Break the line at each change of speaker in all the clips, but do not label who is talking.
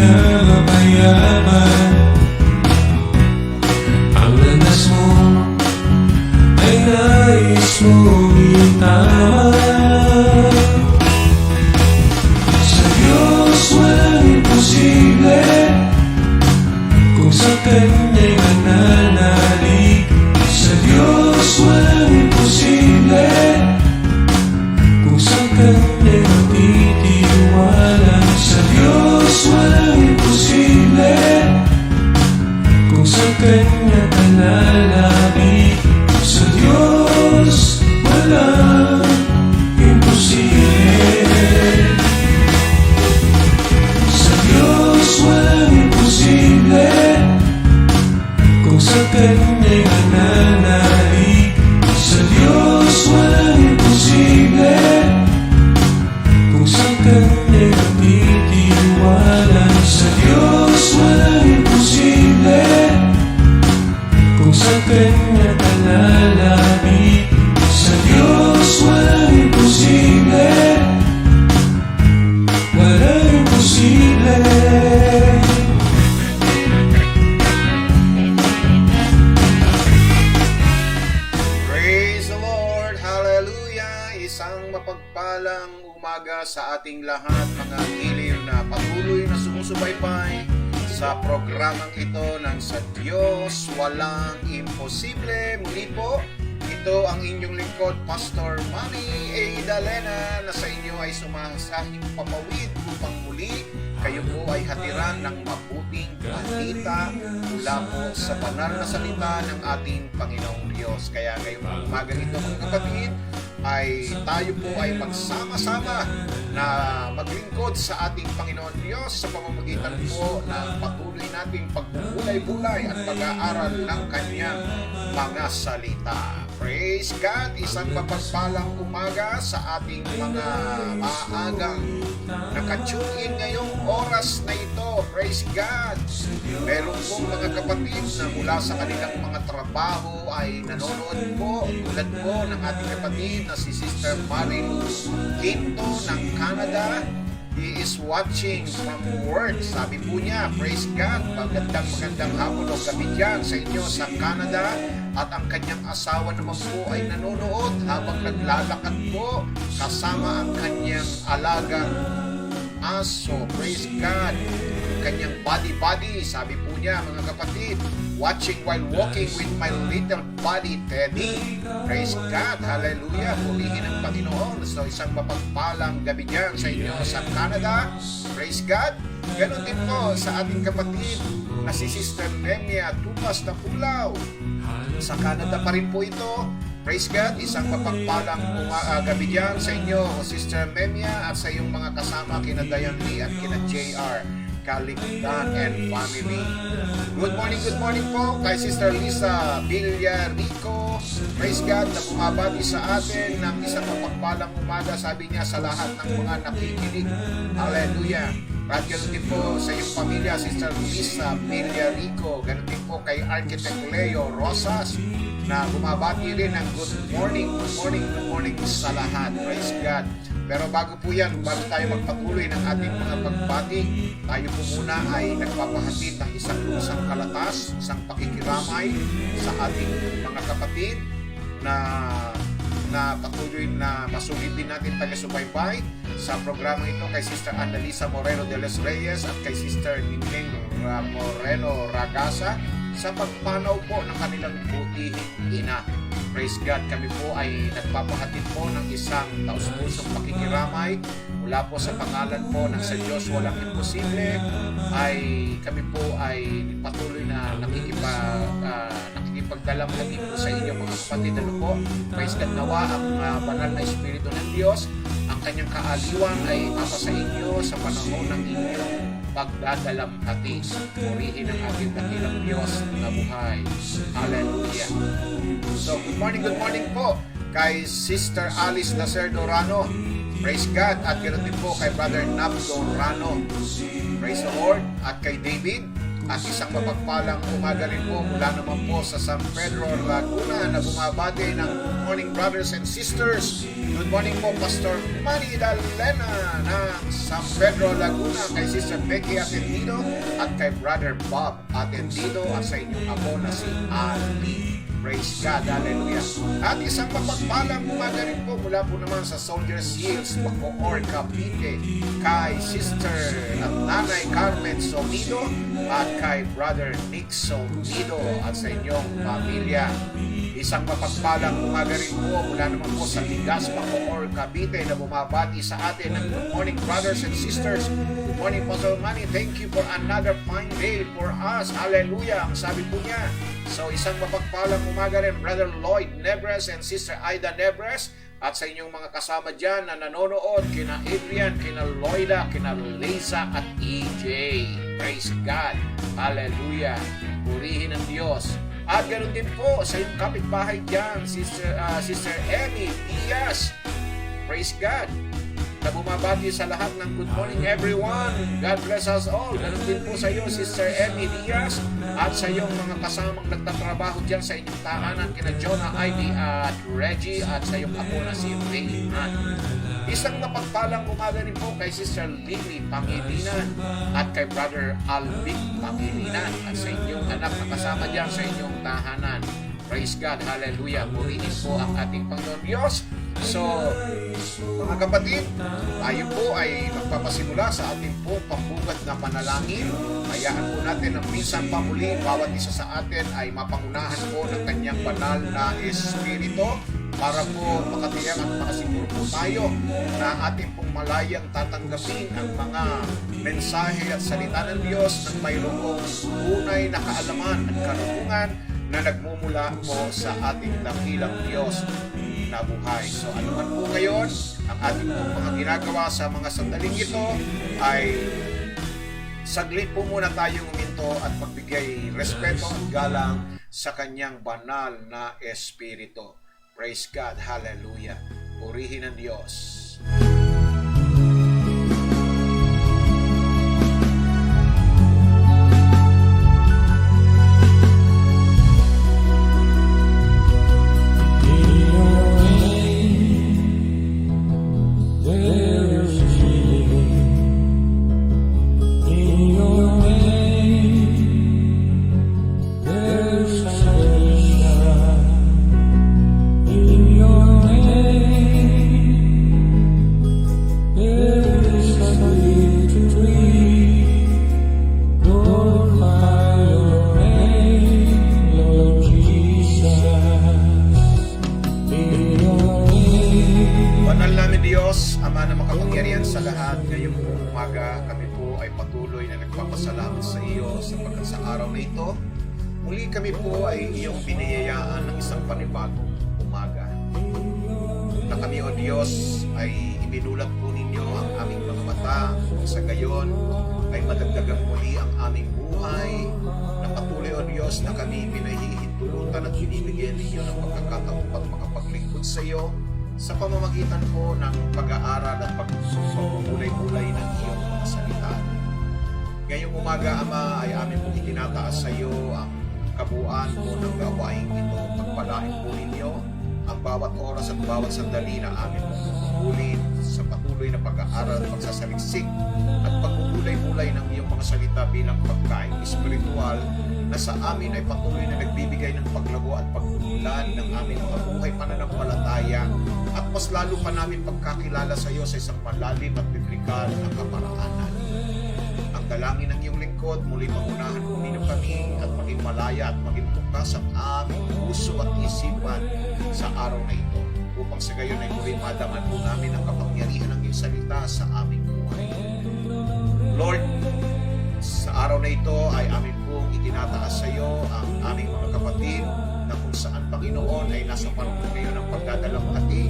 pinapayaman. Ang landas mo ay nais mong itama. Sa Diyos walang imposible, kung sa Kanya'y mananalig. Sa Diyos walang imposible, kung sa Kanya'y magtitiwala. Sa Diyos walang imposible, kung sa Kanya ka lalapit. Sa Diyos walang imposible. Sa Diyos walang imposible, kung sa Kanya'y mananalig. Sa Diyos walang imposible, kung sa Kanya'y magtitiwala. Sa Diyos walang imposible, kung sa Kanya ka lalapit. Sa Diyos walang imposible, walang imposible.
Praise the Lord! Hallelujah! Isang mapagpalang umaga sa ating lahat, mga giliw na patuloy na sumusubaybay sa programang ito ng Sa Diyos Walang Imposible. Muli po, ito ang inyong lingkod, Pastor Manny A. Dalena, na sa inyo ay sumasahing papawid upang muli kayo po ay hatiran ng mabuting balita mula po sa banal na salita ng ating Panginoong Diyos. Kaya ngayong umagang ito, mga kapatid, ay tayo po ay magsama-sama na maglingkod sa ating Panginoon Diyos sa pamamagitan po ng patuloy nating pagbubulay-bulay at pag-aaral ng Kanyang mga salita. Praise God! Isang mapagpalang umaga sa ating mga maagang nakatune in ngayong oras na ito. Praise God! Meron pong mga kapatid na mula sa kanilang mga trabaho ay nanonood po, tulad po ng ating kapatid na si Sister Marilu Quinto ng Canada. He is watching from work. Sabi po niya, praise God, magandang hapon o gabi dyan sa inyo sa Canada. At ang kanyang asawa naman po ay nanonood habang naglalakad po kasama ang kanyang alagang aso. Praise God. Kanyang body, sabi po niya, mga kapatid, watching while walking with my little buddy Teddy. Praise God. Hallelujah. Purihin ang Panginoon. So isang mapagpalang gabi dyan sa inyo sa Canada. Praise God. Ganon din po sa ating kapatid na si Sister Nemia Tupas na Pulaw. Sa Canada pa rin po ito. Praise God. Isang mapagpalang gabi dyan sa inyo, Sister Nemia, at sa iyong mga kasama, kina Dayan Lee at kina JR Kaligdan and family. Good morning po kay Sister Lisa Villarico. Praise God, na bumabati sa atin ng isang mapagpalang umaga. Sabi niya sa lahat ng mga nakikinig. Hallelujah. At ganoon din po sa iyong pamilya, Sister Lisa Villarico. Ganoon din po kay Architect Leo Rosas na bumabati rin ng good morning sa lahat. Praise God. Pero bago po yan, bago tayo magpatuloy ng ating mga pagbati, tayo po muna ay nagpapahatid ng isang lusang kalatas, isang pakikiramay sa ating mga kapatid na patuloy na masulitin natin taga-subaybay sa programa ito kay Sister Annalisa Moreno de los Reyes at kay Sister Nineng Moreno Ragasa sa pagpanaw po ng kanilang butihing ina. Praise God, kami po ay nagpapahatid po ng isang taus-pusong pakikiramay mula po sa pangalan po ng Sa Diyos Walang Imposible. Ay kami po ay patuloy na nakikipagdalamhati po sa inyo mga kapatid. Ano po, praise God, nawa ang banal na Espiritu ng Diyos, ang kanyang kaaliwan ay mapa sa inyo sa panahon ng inyong pagdadalamhati. Purihin ang ating dakilang Diyos na buhay. Hallelujah. So, good morning po kay Sister Alice Nacer Dorano. Praise God. At ganoon din po kay Brother Nab Dorano. Praise the Lord. At kay David At isang mapagpalang umaga rin po mula naman po sa San Pedro, Laguna na bumabati ng good morning brothers and sisters. Good morning po Pastor Manny Dalena ng San Pedro, Laguna, kay Sister Becky Atendido at kay Brother Bob Atendido at sa inyong apo na si Ali. Praise God, hallelujah. At isang mapagpalang umaga rin po mula po naman sa Soldiers Hills, Bacoor, Cavite, kay Sister at Nanay Carmen Somido at kay Brother Nick Somido at sa inyong pamilya. Isang mapagpalang umaga rin po mula naman po sa Ligas, Bacoor, Cavite na bumabati sa atin ng good morning brothers and sisters. Good morning Pastor Manny, thank you for another fine day for us. Hallelujah, ang sabi po niya. So isang mapagpalang umaga rin Brother Lloyd Nebres and Sister Aida Nebres at sa inyong mga kasama dyan na nanonood, kina Adrian, kina Lloyda, kina Liza at EJ. Praise God. Hallelujah. Purihin ang Diyos. At ganoon din po sa iyong kapitbahay dyan, Sister Emmy Diaz. Praise God. Na bumabati sa lahat ng good morning everyone. God bless us all. Ganun din po sa iyo, Sister Emmy Diaz, at sa iyong mga kasamang nagtatrabaho dyan sa inyong tahanan, kina Jonah Ivy at Reggie, at sa iyong apo na si Rayhan. Isang mapagpalang umaga rin po kay Sister Lily Pangilinan at kay Brother Alvic Pangilinan at sa inyong anak na kasama dyan sa inyong tahanan. Praise God, hallelujah. Purihin po ang ating Panginoon Diyos. So, mga kapatid, tayo po ay magpapasimula sa ating po pambugat na panalangin. Hayaan po natin ang minsan pa muli, bawat isa sa atin ay mapangunahan po ng kanyang banal na Espiritu para po makatiyak at makasiguro po tayo na ating pong malayang tatanggapin ang mga mensahe at salita ng Diyos ng mayroong tunay na kaalaman at karunungan na nagmumula po sa ating dakilang Diyos na buhay. So ano man po ngayon ang ating pong mga ginagawa sa mga sandaling ito ay saglit po muna tayong huminto at magbigay respeto at galang sa kanyang banal na Espiritu. Praise God, hallelujah. Purihin ang Diyos. Nagpapasalamat sa iyo sapagkat sa araw na ito, muli kami po ay iyong biniyayaan ng isang panibagong umaga. Na kami, O Diyos, ay ibinulat po ninyo ang aming mga mata sa gayon ay madagdagan muli ang aming buhay. Na patuloy, O Diyos, na kami pinahihintulutan at binibigyan ninyo ng pagkakataon at makapaglingkod sa iyo sa pamamagitan po ng pag-aaral at pagpupulay-pulay ng iyong mga salita. Ngayong umaga, Ama, ay amin pong itinataas sa iyo ang kabuuan po ng gawain ito. Pagpalain po ninyo ang bawat oras at bawat sandali na amin pong pupulin sa patuloy na pag-aaral at pagsasaliksik at pagpupulay-pulay ng iyong mga salita bilang pagkain espiritual na sa amin ay patuloy na nagbibigay ng paglago at pagtulan ng aming mga buhay pananampalataya at mas lalo pa namin pagkakilala sa iyo sa isang malalim at biblikal na kaparaanan. Dalangin ng iyong lingkod, muli pangunahan po ninyo kami at maging malaya at maging bukas ang aming puso at isipan sa araw na ito upang sa gayon ay muli madaman po namin ang kapangyarihan ng iyong salita sa aming buhay. Lord, sa araw na ito ay amin pong itinataas sa iyo ang aming mga kapatid na kung saan, Panginoon, ay nasa panahon ngayon ng pagdadalamhati.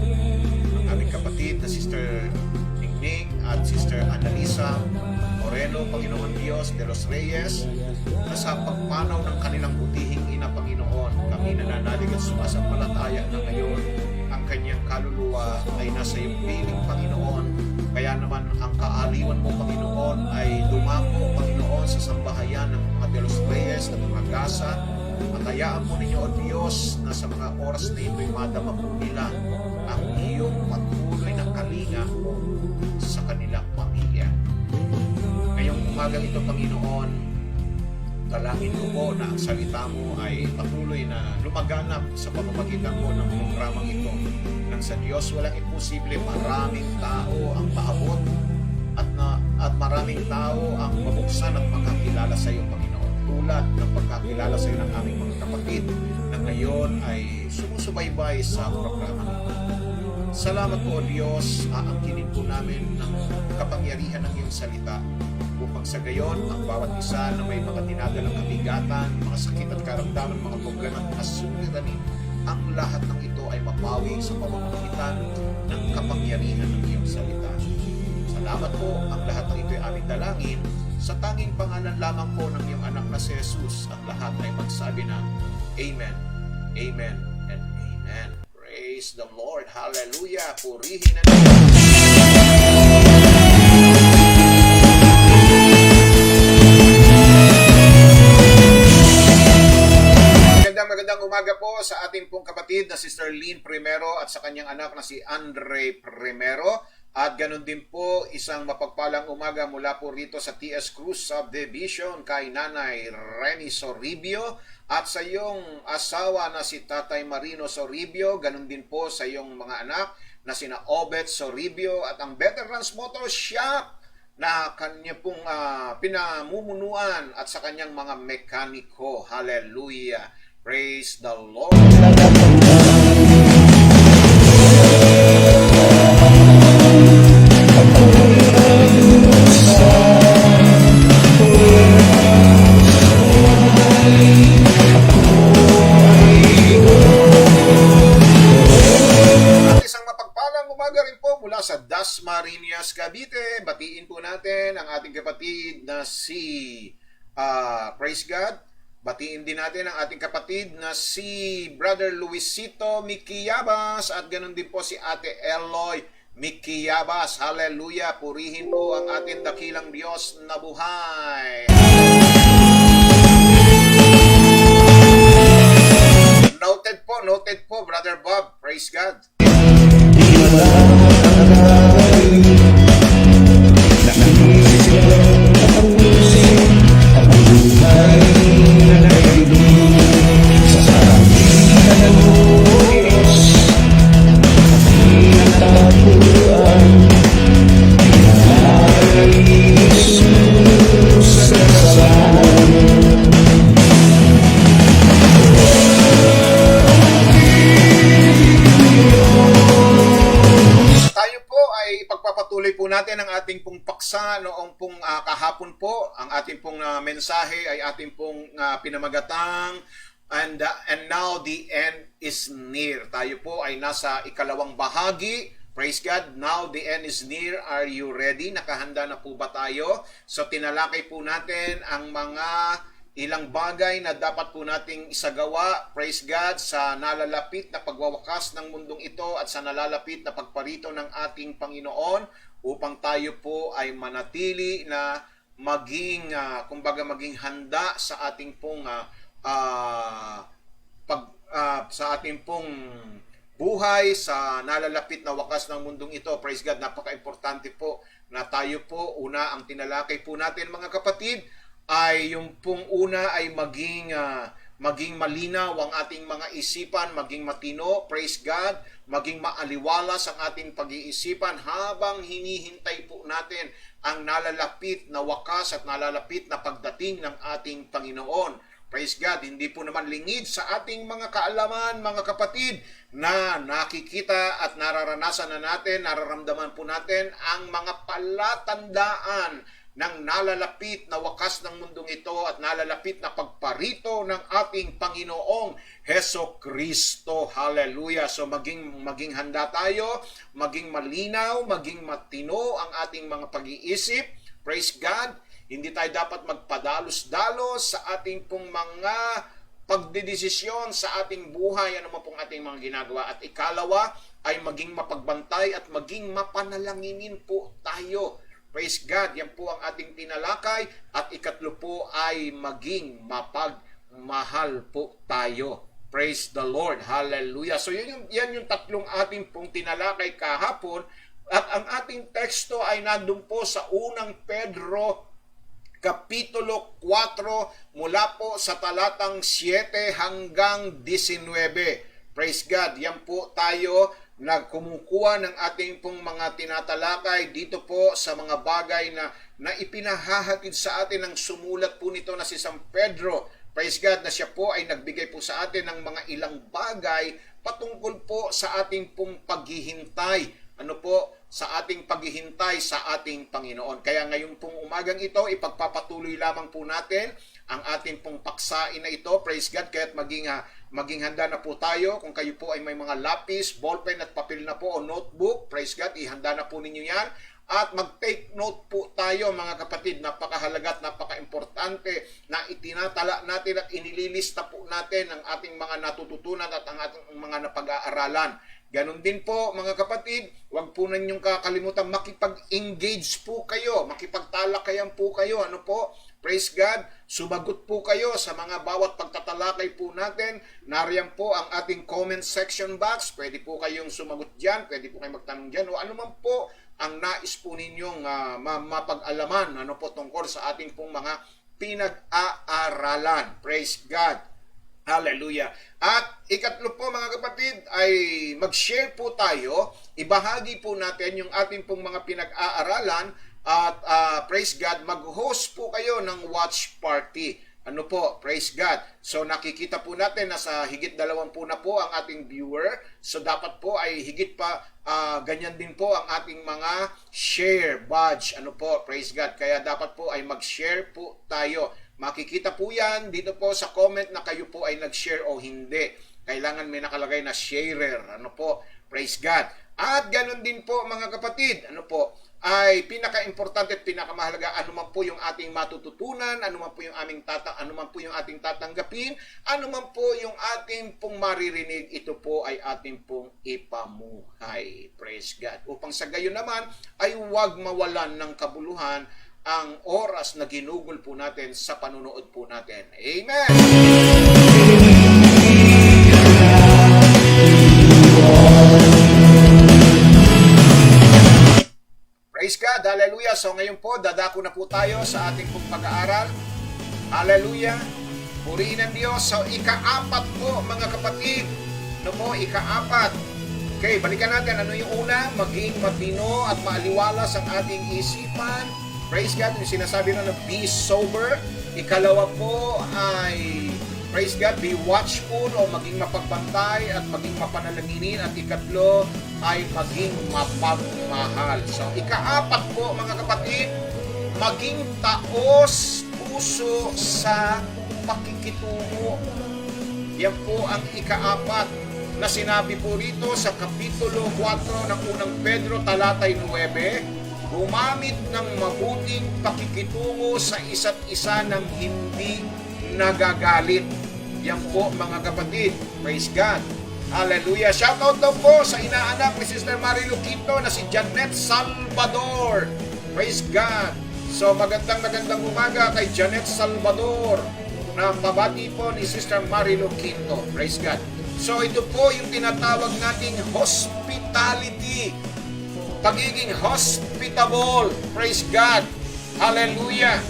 Ang aming kapatid na Sister Ningning at Sister Annalisa Moreno, Panginoon Diyos de los Reyes, na sa pagpanaw ng kanilang butihing ina, Panginoon, kami nananalig at sumasampalataya na ngayon ang kanyang kaluluwa ay nasa iyong piling, Panginoon. Kaya naman ang kaaliwan mo, Panginoon, ay dumako, Panginoon, sa sambahayan ng mga de los pag-asa. At hayaan po ninyo, O Diyos, na sa mga oras na ito'y madama po nila ang iyong patuloy na kalinga sa kanilang pamilya. Ngayong umaga ito, Panginoon, dalangin ko po na ang salita mo ay patuloy na lumaganap sa pamamagitan po ng programang ito. Nang sa Diyos walang imposible, maraming tao ang maabot at maraming tao ang mabuksan at makakilala sa iyo, Panginoon. Tulad ng pagkakilala sa iyo ng aming mga kapatid na ngayon ay sumusubaybay sa programang ito. Salamat po, O Diyos, aangkinin po namin ng kapangyarihan ng iyong salita upang sa gayon ang bawat isa na may mga dinadalang kabigatan, mga sakit at karamdaman, mga problema at kasuliranin, ang lahat ng ito ay mapawi sa pamamagitan ng kapangyarihan ng iyong salita. Salamat po, ang lahat ng ito ay aming dalangin sa tanging pangalan lamang po ng iyong anak na si Jesus. Ang lahat ay magsabi na Amen, Amen, and Amen. Praise the Lord. Hallelujah. Purihin na magandang umaga po sa ating pong kapatid na Sister Lynn Primero at sa kanyang anak na si Andre Primero. At ganun din po, isang mapagpalang umaga mula po rito sa TS Cruz Subdivision kay Nanay Reni Soribio at sa iyong asawa na si Tatay Marino Soribio. Ganun din po sa iyong mga anak na sina Obet Soribio at ang Veterans Motor Shop na kanya pong pinamumunuan at sa kanyang mga mekaniko. Hallelujah. Praise the Lord. Sa Dasmariñas, Cavite. Batiin po natin ang ating kapatid na si Praise God. Batiin din natin ang ating kapatid na si Brother Luisito Mikiyabas at ganun din po si Ate Eloy Mikiyabas. Hallelujah! Purihin po ang ating dakilang Diyos na buhay. Noted po, Brother Bob. Praise God. Natin ang ating pong paksa noong pong kahapon po. Ang ating pong mensahe ay ating pong pinamagatang and now the end is near. Tayo po ay nasa ikalawang bahagi. Praise God. Now the end is near. Are you ready? Nakahanda na po ba tayo? So tinalakay po natin ang mga ilang bagay na dapat po nating isagawa, praise God, sa nalalapit na pagwawakas ng mundong ito at sa nalalapit na pagparito ng ating Panginoon upang tayo po ay manatili na maging, maging handa sa ating pong sa ating pong buhay sa nalalapit na wakas ng mundong ito. Praise God, napaka-importante po na tayo po, una, ang tinalakay po natin mga kapatid, ay yung pong una ay maging malinaw ang ating mga isipan, maging matino, praise God, maging maaliwalas ang ating pag-iisipan habang hinihintay po natin ang nalalapit na wakas at nalalapit na pagdating ng ating Panginoon. Praise God, hindi po naman lingid sa ating mga kaalaman, mga kapatid, na nakikita at nararanasan na natin, nararamdaman po natin ang mga palatandaan ng nalalapit na wakas ng mundong ito at nalalapit na pagparito ng ating Panginoong Heso Kristo. Hallelujah! So maging handa tayo, maging malinaw, maging matino ang ating mga pag-iisip. Praise God! Hindi tayo dapat magpadalos-dalos sa ating pong mga pagdedesisyon sa ating buhay, ano mo pong ating mga ginagawa. At ikalawa ay maging mapagbantay at maging mapanalanginin po tayo. Praise God, yan po ang ating tinalakay. At ikatlo po ay maging mahal po tayo. Praise the Lord. Hallelujah. So yan yung tatlong ating pong tinalakay kahapon. At ang ating teksto ay nandun po sa unang Pedro Kapitulo 4 mula po sa talatang 7 hanggang 19. Praise God. Yan po tayo nagkumukuha ng ating pong mga tinatalakay dito po sa mga bagay na ipinahahatid sa atin ng sumulat po nito na si San Pedro. Praise God na siya po ay nagbigay po sa atin ng mga ilang bagay patungkol po sa ating pong paghihintay. Ano po? Sa ating paghihintay sa ating Panginoon. Kaya ngayon pong umagang ito, ipagpapatuloy lamang po natin ang ating pong paksain na ito. Praise God. Kaya't maging handa na po tayo. Kung kayo po ay may mga lapis, ballpen at papel na po o notebook, praise God, ihanda na po ninyo yan. At mag-take note po tayo mga kapatid, napakahalaga at napaka-importante na itinatala natin at inililista po natin ang ating mga natututunan at ang ating mga napag-aaralan. Ganon din po mga kapatid, huwag po ninyong kakalimutan makipag-engage po kayo, makipagtalakayan po kayo, ano po? Praise God, sumagot po kayo sa mga bawat pagtatalakay po natin. Nariyan po ang ating comment section box, pwede po kayong sumagot dyan, pwede po kayong magtanong dyan, o ano man po ang nais po ninyong mapag-alaman, ano po tungkol sa ating pong mga pinag-aaralan. Praise God. Hallelujah. At ikatlo po mga kapatid ay mag-share po tayo, ibahagi po natin yung ating pong mga pinag-aaralan at praise God, mag-host po kayo ng watch party. Ano po? Praise God. So nakikita po natin na sa higit 20 na po ang ating viewer. So dapat po ay higit pa ganyan din po ang ating mga share badge. Ano po? Praise God. Kaya dapat po ay mag-share po tayo. Makikita po yan dito po sa comment na kayo po ay nag-share o hindi. Kailangan may nakalagay na sharer. Ano po? Praise God. At ganun din po mga kapatid. Ano po? Ay pinaka-importante at pinakamahalaga, ano man po yung ating matututunan, ano man po yung ating tatanggapin, ano man po yung ating pong maririnig, ito po ay ating pong ipamuhay. Praise God. Upang sa gayon naman ay huwag mawalan ng kabuluhan ang oras na ginugol po natin sa panunood po natin. Amen! Praise God! Hallelujah! So ngayon po, dadako na po tayo sa ating pong pag-aaral. Hallelujah! Purihin ang Diyos. So ika-4 po mga kapatid. Ano po? Ika-4. Okay, balikan natin. Ano yung una? Maging matino at maaliwalas ang ating isipan. Praise God, yung sinasabi na be sober. Ikalawa po ay, praise God, be watchful o maging mapagbantay at maging mapanalanginin. At ikatlo ay maging mapagmahal. So, ika-4 po mga kapatid, maging taos puso sa pakikitungo. Yan po ang ika-4 na sinabi po rito sa Kapitulo 4 ng unang Pedro, talatay 9. Gumamit ng mabuting pakikitungo sa isa't isa ng hindi nagagalit. Yan po mga kapatid. Praise God. Hallelujah. Shoutout daw po sa inaanak ni Sister Marilu Quinto na si Janet Salvador. Praise God. So magandang umaga kay Janet Salvador na pabati po ni Sister Marilu Quinto. Praise God. So ito po yung tinatawag nating hospitality. Pagiging hospitable. Praise God. Hallelujah.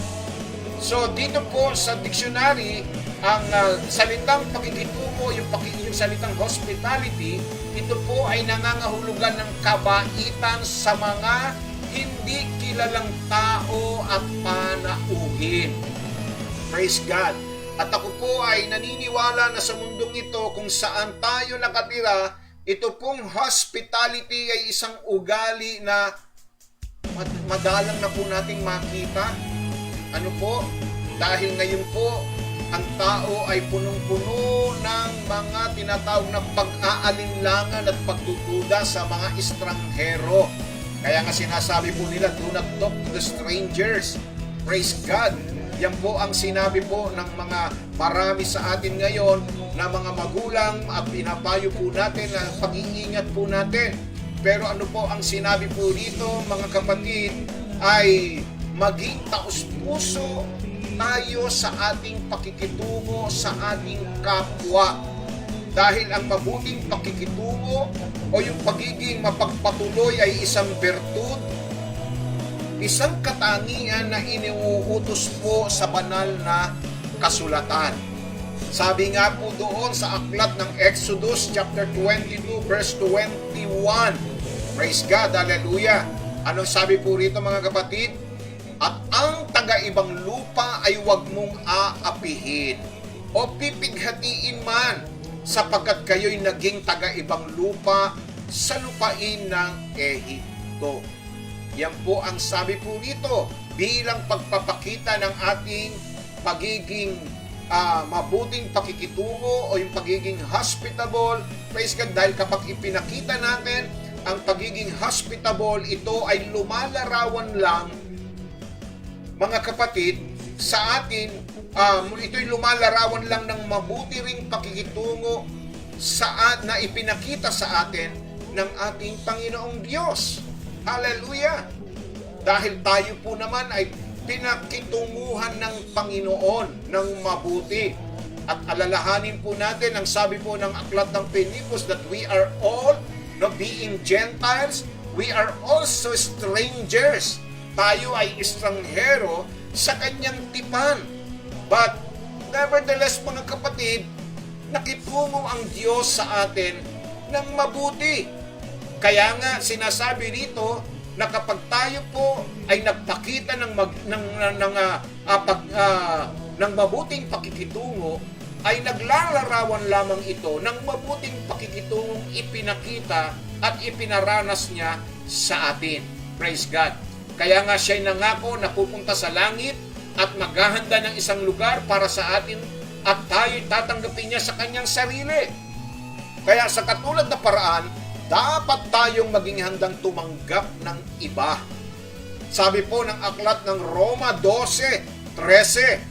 So, dito po sa dictionary, ang salitang pakikitungo, yung salitang hospitality, ito po ay nangangahulugan ng kabaitan sa mga hindi kilalang tao at panauhin. Praise God. At ako po ay naniniwala na sa mundong ito kung saan tayo nakatira, ito pong hospitality ay isang ugali na madalang na po nating makita. Ano po? Dahil ngayon po, ang tao ay punong-puno ng mga tinatawag na pag-aalinlangan at pagdududa sa mga estranghero. Kaya nga sinasabi po nila, do not talk to the strangers. Praise God. Yan po ang sinabi po ng mga marami sa atin ngayon na mga magulang at pinapayo po natin na pag-iingat po natin. Pero ano po ang sinabi po dito mga kapatid ay maging taos-puso tayo sa ating pakikitungo sa ating kapwa. Dahil ang mabuting pakikitungo o yung pagiging mapagpatuloy ay isang bertud, isang katangian na iniuutos po sa banal na kasulatan. Sabi nga po doon sa aklat ng Exodus chapter 22 verse 21. Praise God, hallelujah. Anong sabi po rito mga kapatid? At ang taga-ibang lupa ay huwag mong aapihin o pipighatiin man, sapagkat kayo'y naging taga-ibang lupa sa lupain ng Ehipto. Yan po ang sabi po rito bilang pagpapakita ng ating pagiging mabuting pakikitungo o yung pagiging hospitable. Praise God, dahil kapag ipinakita natin ang pagiging hospitable, ito ay lumalarawan lang, mga kapatid, sa atin, ito'y lumalarawan lang ng mabuti ring pakikitungo na ipinakita sa atin ng ating Panginoong Diyos. Hallelujah! Dahil tayo po naman ay pinakitunguhan ng Panginoon ng mabuti. At alalahanin po natin ang sabi po ng aklat ng Pilipos that we are all, being Gentiles, we are also strangers. Tayo ay estranghero sa kanyang tipan. But nevertheless mga kapatid, nakitungo ang Diyos sa atin ng mabuti. Kaya nga sinasabi rito na kapag tayo po ay nagpakita ng mabuting pakikitungo, ay naglalarawan lamang ito ng mabuting pakikitungong ipinakita at ipinaranas niya sa atin. Praise God. Kaya nga siya'y nangako na pupunta sa langit at maghahanda ng isang lugar para sa atin at tayo'y tatanggapin niya sa kanyang sarili. Kaya sa katulad na paraan, dapat tayong maging handang tumanggap ng iba. Sabi po ng aklat ng Roma 12:13,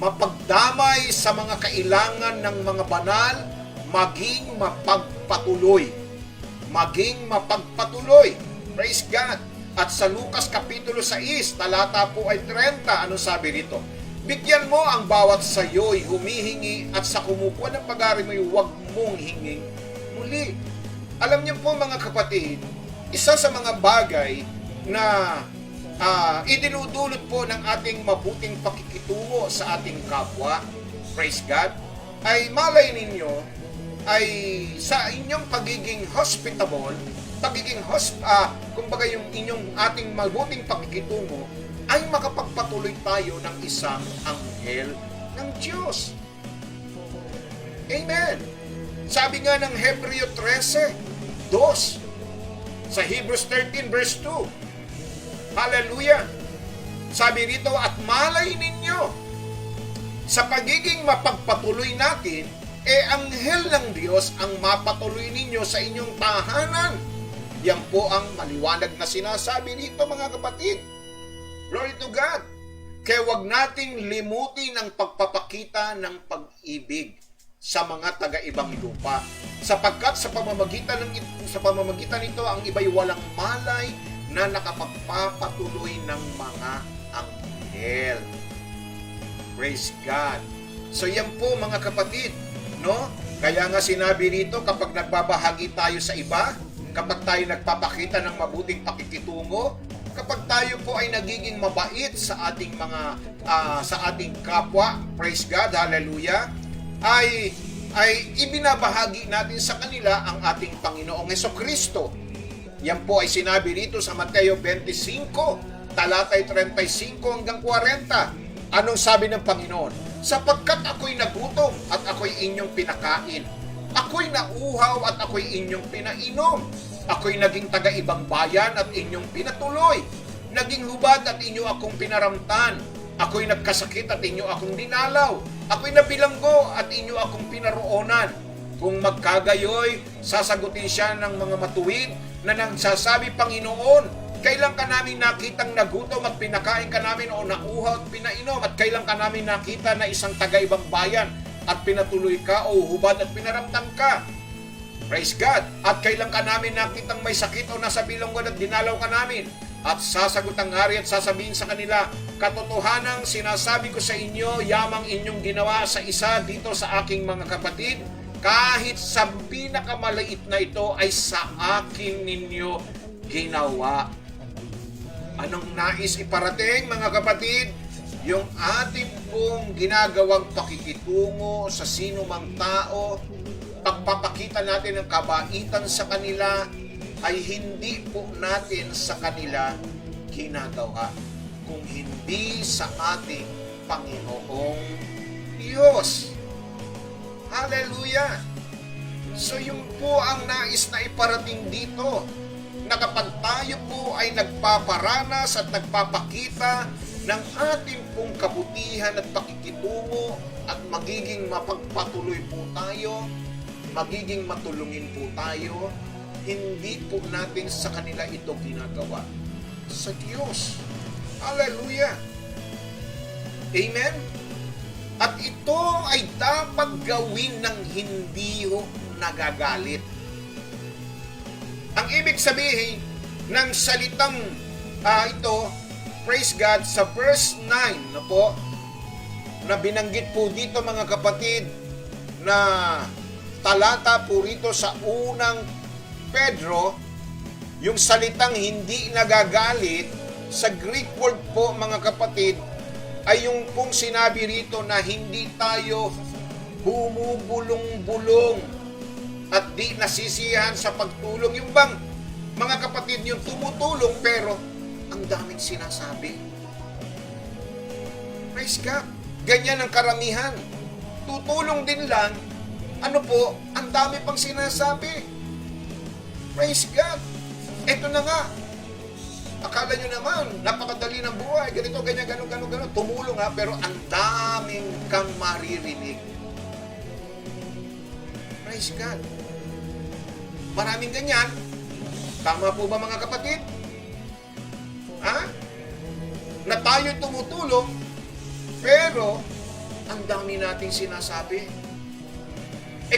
mapagdamay sa mga kailangan ng mga banal, maging mapagpatuloy. Maging mapagpatuloy. Praise God. At sa Lucas Kapitulo 6, talata po ay 30, ano sabi rito? Bigyan mo ang bawat sayo'y humihingi at sa kumukuha ng pag-ari mo'y huwag mong hinging muli. Alam niyo po mga kapatid, isa sa mga bagay na idinudulot po ng ating mabuting pakikitungo sa ating kapwa, praise God, ay malay ninyo, ay sa inyong pagiging hospitable, kumbaga yung inyong ating mabuting pakikitungo, ay makapagpatuloy tayo ng isang anghel ng Diyos. Amen. Sabi nga ng Hebreo 13:2, sa Hebrews 13 verse 2, hallelujah, sabi rito, at malay ninyo, sa pagiging mapagpatuloy natin, anghel ng Diyos ang mapatuloy ninyo sa inyong tahanan. Yan po ang maliwanag na sinasabi dito mga kapatid. Glory to God. Kaya wag nating limutin ang pagpapakita ng pag-ibig sa mga taga-ibang lupa. Sapagkat sa pamamagitan nito, ang iba'y walang malay na nakapagpapatuloy ng mga anghel. Praise God. So yan po mga kapatid, no? Kaya nga sinabi rito, kapag nagbabahagi tayo sa iba, kapag tayo nagpapakita ng mabuting pakikitungo, kapag tayo po ay nagiging mabait sa ating sa ating kapwa, praise God, hallelujah, ay ibinabahagi natin sa kanila ang ating Panginoong Hesukristo. Yan po ay sinabi rito sa Mateo 25, talatay 35 hanggang 40. Anong sabi ng Panginoon? Sapagkat ako'y nagutom at ako'y inyong pinakain. Ako'y nauhaw at ako'y inyong pinainom. Ako'y naging taga-ibang bayan at inyong pinatuloy. Naging hubad at inyo akong pinaramtan. Ako'y nagkasakit at inyo akong dinalaw. Ako'y nabilanggo at inyo akong pinaroonan. Kung magkagayoy, sasagutin siya ng mga matuwid na nagsasabi, Panginoon, kailan ka namin nakitang nagutom at pinakain ka namin o nauhaw at pinainom? At kailan ka namin nakita na isang taga-ibang bayan at pinatuloy ka o hubad at pinaramtan ka? Praise God. At kailan ka namin nakitang may sakit o nasa bilanggo at dinalaw ka namin? At sasagot ang hari at sasabihin sa kanila, katotohanang sinasabi ko sa inyo, yamang inyong ginawa sa isa dito sa aking mga kapatid, kahit sa pinakamaliit na ito ay sa akin ninyo ginawa. Anong nais iparating, mga kapatid? Yung ating pong ginagawang pakikitungo sa sino mang tao, pagpapakita natin ng kabaitan sa kanila, ay hindi po natin sa kanila ginagawa, kung hindi sa ating Panginoong Diyos. Hallelujah! So yun po ang nais na iparating dito, na kapag tayo po ay nagpaparanas at nagpapakita ng ating pong kabutihan at pakikitungo at magiging mapagpatuloy po tayo, magiging matulungin po tayo, hindi po natin sa kanila ito ginagawa, sa Diyos. Hallelujah! Amen? At ito ay dapat gawin ng hindi nagagalit. Ang ibig sabihin ng salitang ito, praise God, sa verse 9 na po, na binanggit po dito, mga kapatid, na talata po rito sa unang Pedro, yung salitang hindi nagagalit, sa Greek word po, mga kapatid, ay yung pong sinabi rito na hindi tayo bumubulong-bulong at di nasisiyahan sa pagtulong. Yung bang, mga kapatid, yung tumutulong pero ang daming sinasabi. Praise God. Ganyan ang karamihan. Tutulong din lang, ano po, ang dami pang sinasabi. Praise God. Ito na nga. Akala nyo naman, napakadali ng buhay. Ganito, ganyan, gano'n. Tumulong ha, pero ang daming kang maririnig. Praise God. Maraming ganyan. Tama po ba, mga kapatid? Ha? Na tayo tumutulong, pero ang dami nating sinasabi.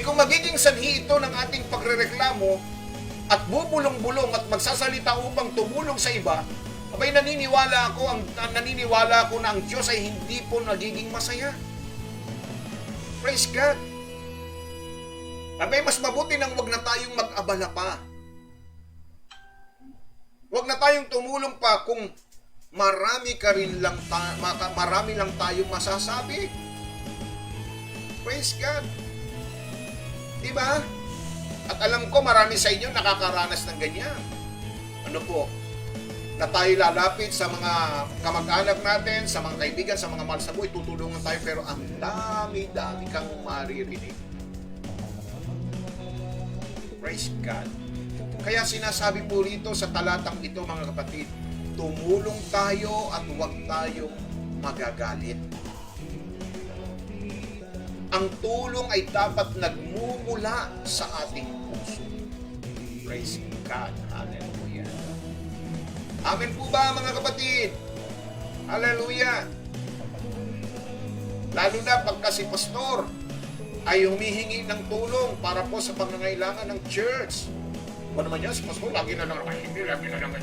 Kung magiging sanhi ito ng ating pagrereklamo, at bubulong-bulong at magsasalita upang tumulong sa iba, abay naniniwala ako na ang Diyos ay hindi po nagiging masaya. Praise God. Abay mas mabuti nang wag na tayong mag-abala pa. Wag na tayong tumulong pa kung marami lang tayong masasabi. Praise God. Diba? At alam ko marami sa inyo nakakaranas ng ganyan. Ano po? Na tayo lalapit sa mga kamag-anak natin, sa mga kaibigan, sa mga mahal sa buhay, tutulungan tayo, pero ang dami-dami kang maririnig. Praise God. Kaya sinasabi po rito sa talatang ito, mga kapatid, tumulong tayo at huwag tayong magagalit. Ang tulong ay dapat nagmumula sa ating puso. Praise God. Hallelujah. Amen po ba, mga kapatid? Hallelujah. Lalo na pagka si pastor ay humihingi ng tulong para po sa pangangailangan ng church. Ano naman yan, si pastor, lagi na lang ganyan, gano'n.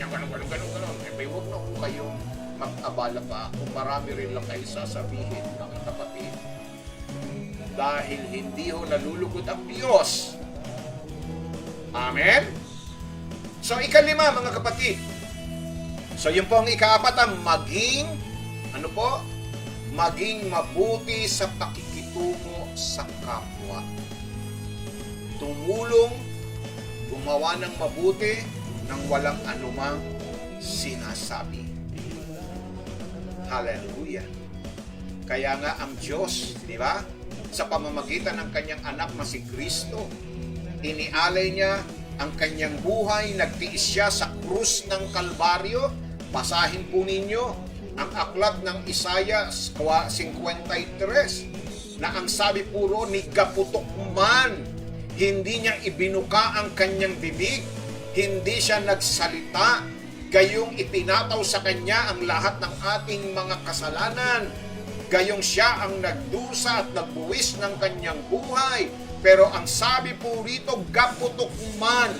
Huwag na po kayong mag-abala pa kung marami rin lang kayo sasabihin, mga kapatid. Dahil hindi ho nalulugod ang Diyos. Amen? So, ikalima, mga kapatid. So, yun po ang ikaapat, maging mabuti sa pakikitungo sa kapwa. Tumulong, gumawa ng mabuti nang walang anumang sinasabi. Hallelujah. Kaya nga ang Diyos, di ba? Sa pamamagitan ng kanyang anak na si Kristo, inialay niya ang kanyang buhay, nagtiis siya sa krus ng Kalbaryo. Basahin po ninyo ang aklat ng Isaiah 53 na ang sabi puro ni gaputok man, hindi niya ibinuka ang kanyang bibig, hindi siya nagsalita, gayong itinataw sa kanya ang lahat ng ating mga kasalanan. Gayong siya ang nagdusa at nagbuwis ng kanyang buhay. Pero ang sabi po rito, gaputok man,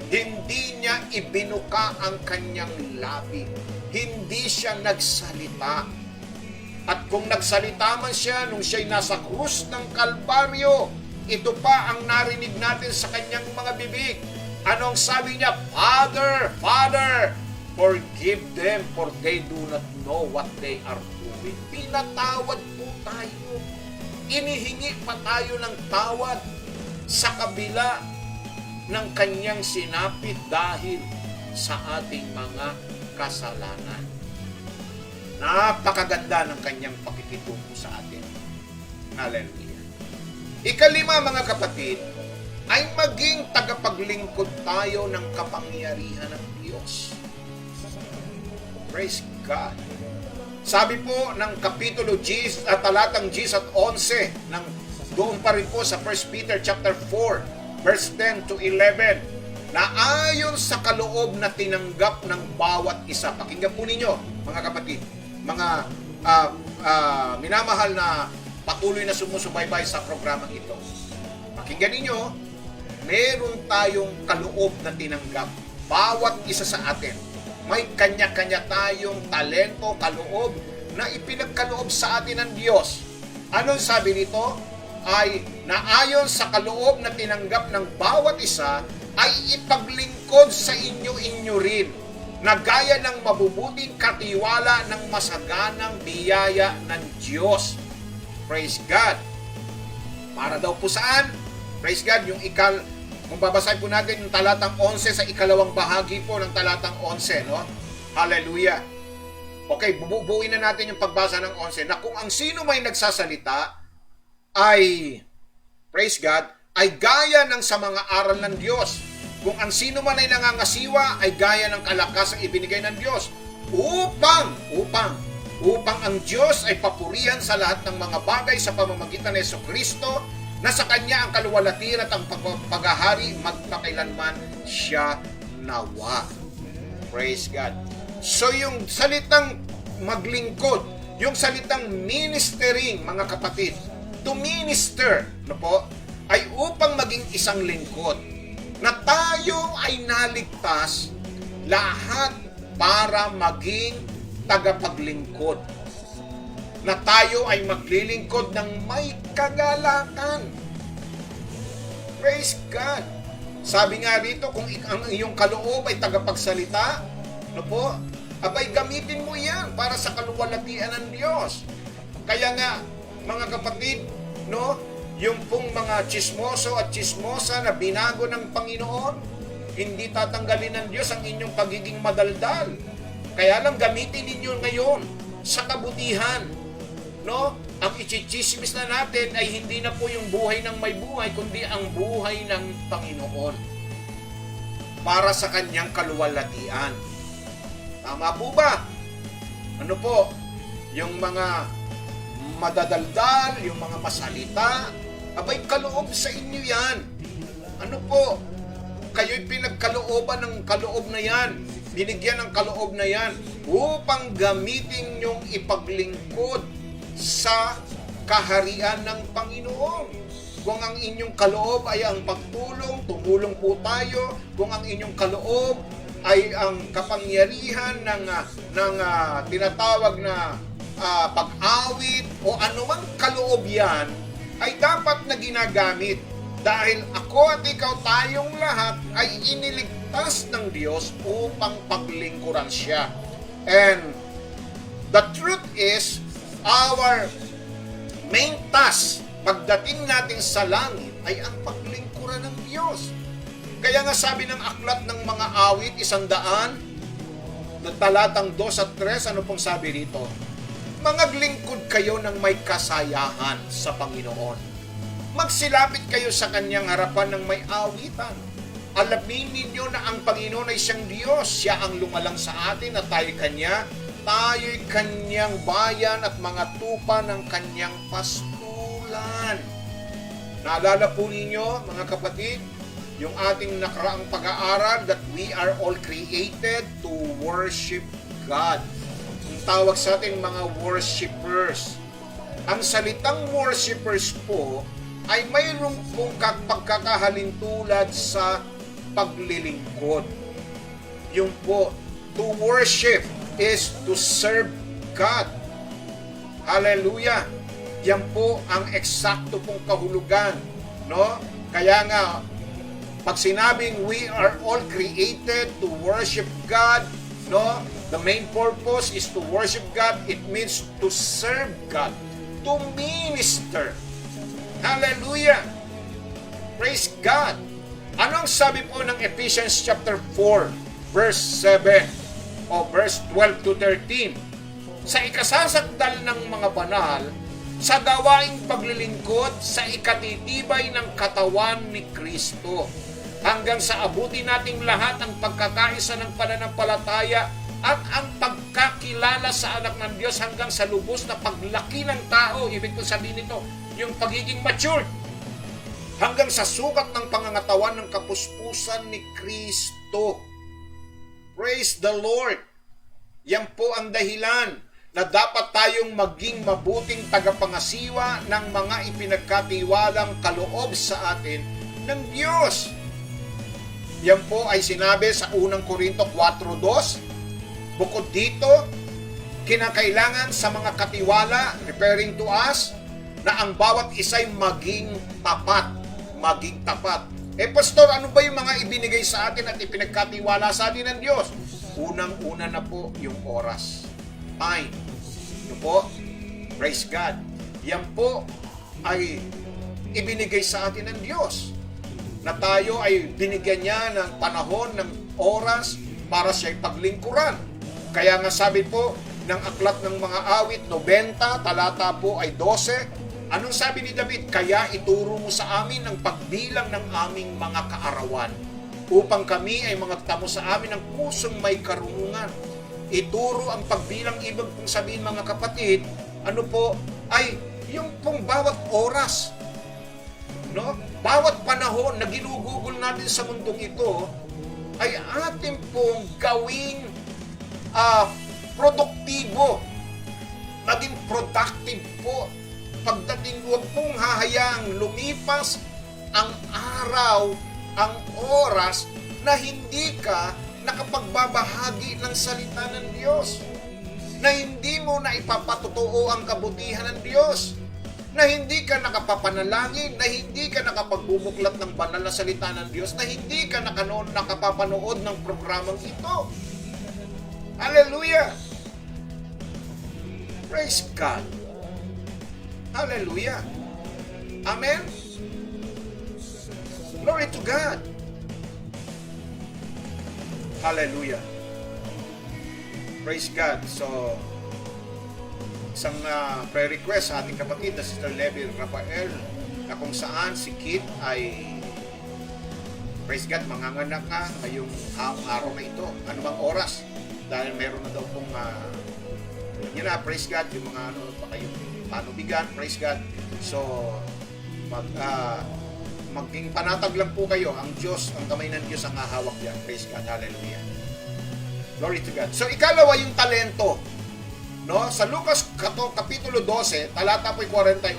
Hindi niya ibinuka ang kanyang labi. Hindi siya nagsalita. At kung nagsalita man siya nung siya'y nasa krus ng Kalbaryo, ito pa ang narinig natin sa kanyang mga bibig. Anong sabi niya? Father, Father, forgive them for they do not know what they are doing. Pinatawad po tayo. Inihingi pa tayo ng tawad sa kabila ng kanyang sinapit dahil sa ating mga kasalanan. Napakaganda ng kanyang pakikitungo sa atin. Hallelujah. Ikalima, mga kapatid, ay maging tagapaglingkod tayo ng kapangyarihan ng Diyos. Praise God. Sabi po ng kapitulo 10 at talatang 10 at 11 ng doon pa rin po sa 1 Peter chapter 4 verse 10 to 11 na ayon sa kaloob na tinanggap ng bawat isa. Pakinggan po ninyo, mga kapatid, mga minamahal na patuloy na sumusubaybay sa programang ito. Pakinggan ninyo, meron tayong kaloob na tinanggap. Bawat isa sa atin. May kanya-kanya tayong talento, kaloob na ipinagkaloob sa atin ng Diyos. Anong sabi nito? Ay naayon sa kaloob na tinanggap ng bawat isa ay ipaglingkod sa inyo rin na gaya ng mabubuting katiwala ng masaganang biyaya ng Diyos. Praise God. Para daw po saan? Praise God, kung babasahin po natin yung talatang 11 sa ikalawang bahagi po ng talatang 11, no? Hallelujah. Okay, bubuuin na natin yung pagbasa ng 11 na kung ang sino may nagsasalita ay, praise God, ay gaya ng sa mga aral ng Diyos. Kung ang sino man ay nangangasiwa ay gaya ng kalakasang ibinigay ng Diyos upang ang Diyos ay papurihan sa lahat ng mga bagay sa pamamagitan ng Jesucristo na sa Kanya ang kaluwalhatian at ang paghahari magpakailanman siya nawa. Praise God. So yung salitang maglingkod, yung salitang ministering, mga kapatid, to minister, no po, ay upang maging isang lingkod na tayo ay naligtas lahat para maging tagapaglingkod. Na tayo ay maglilingkod ng may kagalakan. Praise God. Sabi nga rito, kung ang iyong kaloob ay tagapagsalita, no po, abay gamitin mo yan para sa kaluwalhatian ng Diyos. Kaya nga, mga kapatid, no, yung pong mga chismoso at chismosa na binago ng Panginoon, hindi tatanggalin ng Diyos ang inyong pagiging madaldal. Kaya lang gamitin ninyo ngayon sa kabutihan. No? Ang ichichismis na natin ay hindi na po yung buhay ng may buhay, kundi ang buhay ng Panginoon para sa kanyang kaluwalhatian. Tama po ba? Ano po? Yung mga madadaldal, yung mga masalita, abay kaloob sa inyo yan. Ano po? Kayo'y pinagkalooban ng kaloob na yan. Binigyan ng kaloob na yan upang gamitin yung ipaglingkod sa kaharian ng Panginoon. Kung ang inyong kaloob ay ang pagtulong, tumulong po tayo. Kung ang inyong kaloob ay ang kapangyarihan ng tinatawag na pag-awit o anumang kaloob yan, ay dapat na ginagamit. Dahil ako at ikaw, tayong lahat ay iniligtas ng Diyos upang paglingkuran siya. And the truth is, our main task pagdating natin sa langit ay ang paglingkuran ng Diyos. Kaya nga sabi ng aklat ng mga awit 100, talatang 2 at 3, ano pong sabi rito? Mangaglingkod kayo ng may kasayahan sa Panginoon. Magsilapit kayo sa kanyang harapan ng may awitan. Alamin ninyo na ang Panginoon ay siyang Diyos. Siya ang lumalang sa atin at tayo'y Kanya. Tayo'y Kanyang bayan at mga tupa ng Kanyang pastulan. Naalala po ninyo, mga kapatid, yung ating nakaraang pag-aaral that we are all created to worship God. Ang tawag sa atin mga worshipers. Ang salitang worshipers po ay mayroong pong pagkakahalintulad sa paglilingkod. Yung po, to worship is to serve God. Hallelujah! Yan po ang eksakto pong kahulugan, no? Kaya nga, pag sinabing we are all created to worship God, no? The main purpose is to worship God. It means to serve God, to minister. Hallelujah! Praise God! Ano ang sabi po ng Ephesians chapter 4, verse 7 o verse 12 to 13? Sa ikasasagdal ng mga banal, sa gawaing paglilingkod, sa ikatitibay ng katawan ni Kristo, hanggang sa abutin nating lahat ang pagkakaisa ng pananampalataya at ang pagkakilala sa anak ng Diyos hanggang sa lubos na paglaki ng tao. Ibig ko sabihin nito, yung pagiging matured, hanggang sa sukat ng pangangatawan ng kapuspusan ni Kristo. Praise the Lord! Yan po ang dahilan na dapat tayong maging mabuting tagapangasiwa ng mga ipinagkatiwalang kaloob sa atin ng Diyos. Yan po ay sinabi sa 1 Korinto 4:2. Bukod dito, kinakailangan sa mga katiwala, referring to us, na ang bawat isa'y maging tapat. Maging tapat. Pastor, ano ba yung mga ibinigay sa atin at ipinagkatiwala sa atin ng Diyos? Unang-una na po yung oras. Time. Ano po? Praise God. Yan po ay ibinigay sa atin ng Diyos. Na tayo ay binigyan niya ng panahon, ng oras para siya'y paglingkuran. Kaya nga sabi po ng aklat ng mga awit 90, talata po ay 12, anong sabi ni David? Kaya ituro mo sa amin ang pagbilang ng aming mga kaarawan, upang kami ay magtamo sa amin ng pusong may karunungan. Ituro ang pagbilang, ibig pong sabihin mga kapatid, ano po, ay yung pong bawat oras, no? Bawat panahon na ginugugol natin sa mundong ito, ay atin pong gawing produktibo, maging productive po. Pagdating, huwag pong hahayaang lumipas ang araw, ang oras na hindi ka nakapagbabahagi ng salita ng Diyos, na hindi mo na ipapatotoo ang kabutihan ng Diyos, na hindi ka nakapapanalangin, na hindi ka nakapagbubuklat ng banal na salita ng Diyos, na hindi ka nakapapanood ng programang ito. Hallelujah! Praise God! Hallelujah! Amen? Glory to God! Hallelujah! Praise God! So, isang prayer request sa ating kapatid na Sister Levi Rafael, na kung saan si Kit ay, praise God, manganganak ka ngayong araw na ito. Ano bang oras? Dahil meron na daw pong yun na, praise God, yung mga baka yung panubigan, praise God. So, maging panatag lang po kayo. Ang Diyos, ang kamay ng Diyos ang hahawak yan. Praise God, hallelujah. Glory to God. So, ikalawa yung talento. No? Sa Lucas kapitulo 12, talata po 48,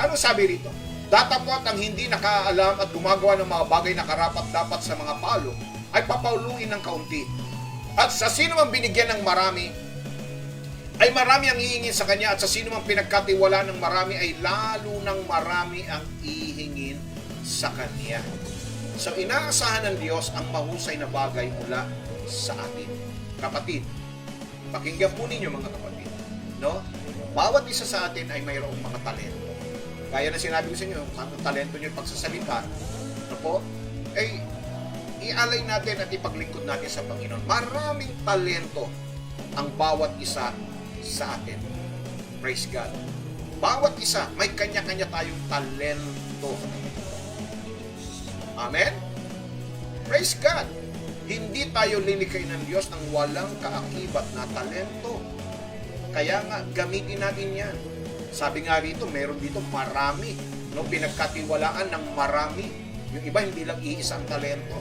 ano sabi rito? Datapwat ang hindi nakaalam at gumagawa ng mga bagay na karapat-dapat sa mga palo ay papauluin ng kaunti. At sa sino mang binigyan ng marami, ay marami ang hihingin sa kanya, at sa sino mang pinagkatiwala ng marami, ay lalo ng marami ang ihingin sa kanya. So, inaasahan ng Diyos ang mahusay na bagay mula sa atin. Kapatid, pakinggan po ninyo mga kapatid, no? Bawat isa sa atin ay mayroong mga talento. Kaya na sinabi ko sa inyo, ang talento nyo pagsasalita, no po, ay ialay natin at ipaglingkod natin sa Panginoon. Maraming talento ang bawat isa sa atin. Praise God. Bawat isa, may kanya-kanya tayong talento. Amen? Praise God. Hindi tayo lilikay ng Diyos ng walang kaakibat na talento. Kaya nga, gamitin natin yan. Sabi nga rito, meron dito marami. No? Pinagkatiwalaan ng marami. Yung iba, hindi lang iisa ang talento.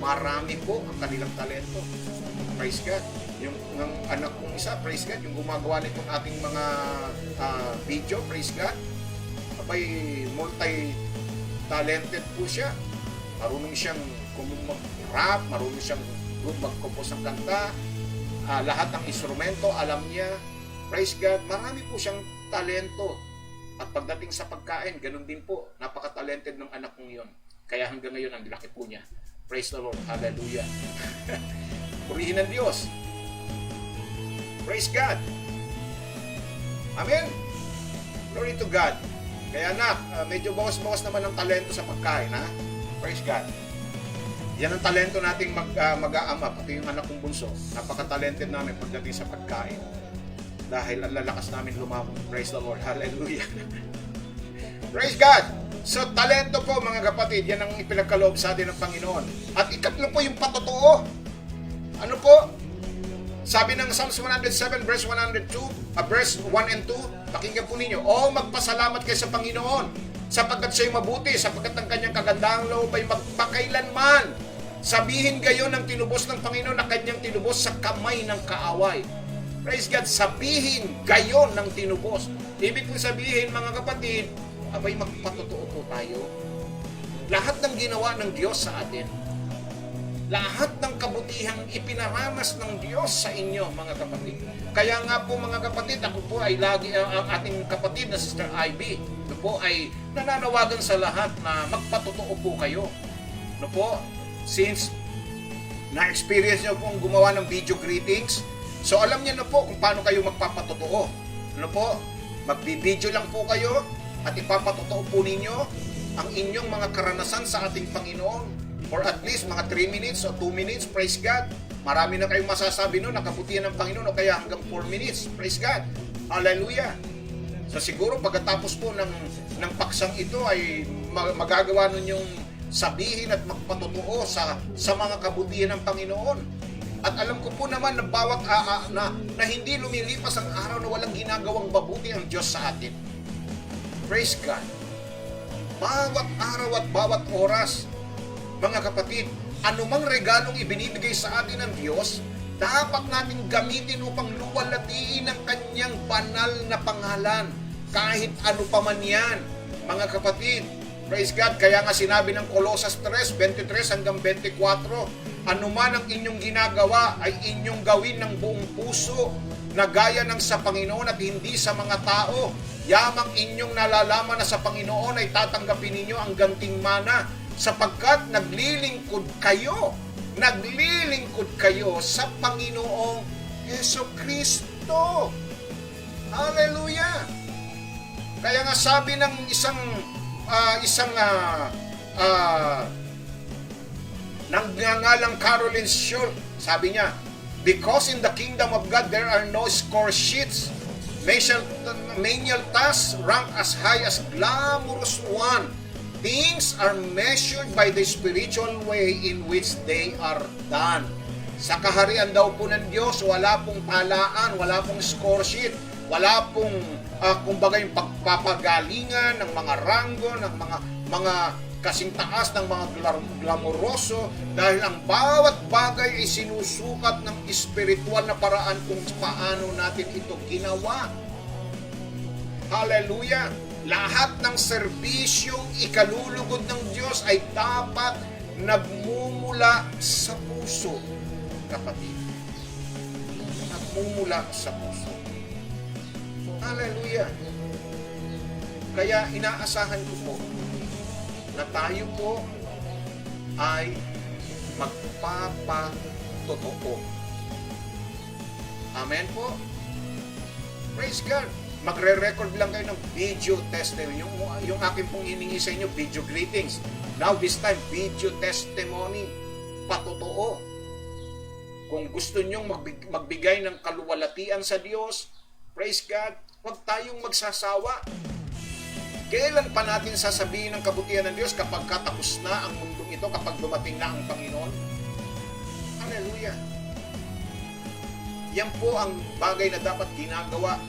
Marami po ang kanilang talento. Praise God. Yung anak kong isa, praise God, yung gumagawa nitong ating mga video, praise God. Abay, multi-talented po siya. marunong siyang mag-rap, marunong siyang mag-compose ng kanta, lahat ng instrumento alam niya. Praise God, marami po siyang talento. At pagdating sa pagkain, ganun din po, napaka-talented ng anak kong yun. Kaya hanggang ngayon, ang laki po niya. Praise the Lord, hallelujah. Purihin ng Diyos. Praise God. Amen. Glory to God. Kaya anak, medyo bawas-bawas naman ang talento sa pagkain, ha? Praise God. Yan ang talento nating mag-aama, pati yung anak kong bunso. Napaka-talented namin pagdating sa pagkain. Dahil ang lalakas namin lumamon. Praise the Lord. Hallelujah. Praise God. So, talento po mga kapatid, yan ang ipinagkaloob sa atin ng Panginoon. At ikatlo po yung patotoo. Ano po? Sabi ng Psalms 107 verse 102, verse 1 and 2, pakinggan po ninyo, magpasalamat kayo sa Panginoon, sapagkat siya'y mabuti, sapagkat ang kanyang kagandahang loob ay magpakailanman. Sabihin gayon ng tinubos ng Panginoon na kanyang tinubos sa kamay ng kaaway. Praise God, sabihin gayon ng tinubos. Ibig kong sabihin mga kapatid, abay magpatotoo po tayo. Lahat ng ginawa ng Diyos sa atin, lahat ng kabutihang ipinaranas ng Diyos sa inyo mga kapatid. Kaya nga po mga kapatid, ako po ay lagi, ang ating kapatid na Sister Ivy, ito po ay nananawagan sa lahat na magpatotoo po kayo. Ano po? Since na-experience nyo pong gumawa ng video greetings, so alam niyo na po kung paano kayo magpapatotoo. Ano po? Magbi-video lang po kayo at ipapatotoo po ninyo ang inyong mga karanasan sa ating Panginoon for at least mga 3 minutes o 2 minutes. Praise God. Marami na kayong masasabi nun, nakabutihan ng Panginoon o kaya hanggang 4 minutes. Praise God. Hallelujah. So siguro pagkatapos po ng paksang ito ay magagawa nun yung sabihin at magpatotoo sa mga kabutihan ng Panginoon. At alam ko po naman na bawat na hindi lumilipas ang araw na walang ginagawang mabuti ang Diyos sa atin. Praise God. Bawat araw at bawat oras, mga kapatid, anumang regalong ibinibigay sa atin ng Diyos, dapat natin gamitin upang luwalhatiin ang kanyang banal na pangalan. Kahit ano pa man yan, mga kapatid. Praise God. Kaya nga sinabi ng Colosas 3, 23 hanggang 24, anuman ang inyong ginagawa ay inyong gawin ng buong puso na gaya ng sa Panginoon at hindi sa mga tao. Yamang inyong nalalaman na sa Panginoon ay tatanggapin ninyo ang ganting mana sapagkat naglilingkod kayo sa Panginoong Jesucristo. Hallelujah! Kaya nga sabi ng isang nangngangalang Caroline Short, sabi niya, because in the kingdom of God there are no score sheets, menial tasks rank as high as glamorous one. Things are measured by the spiritual way in which they are done. Sa kaharian daw po ng Diyos, wala pong talaan, wala pong score sheet, wala pong kumbaga yung pagpapagalingan ng mga ranggo, ng mga kasing taas, ng mga glamoroso, dahil ang bawat bagay ay sinusukat ng espiritual na paraan kung paano natin ito ginawa. Hallelujah! Lahat ng serbisyong ikalulugod ng Diyos ay dapat nagmumula sa puso, kapatid. Nagmumula sa puso. Hallelujah! Kaya inaasahan ko po na tayo po ay magpapatotoo. Amen po? Praise God! Magre-record lang kayo ng video testimony. Yung akin pong hiningi sa inyo, video greetings. Now this time, video testimony. Patotoo. Kung gusto nyong magbigay ng kaluwalhatian sa Diyos, praise God, huwag tayong magsasawa. Kailan pa natin sasabihin ng kabutihan ng Diyos kapag katapos na ang mundong ito, kapag dumating na ang Panginoon? Hallelujah! Yan po ang bagay na dapat ginagawa.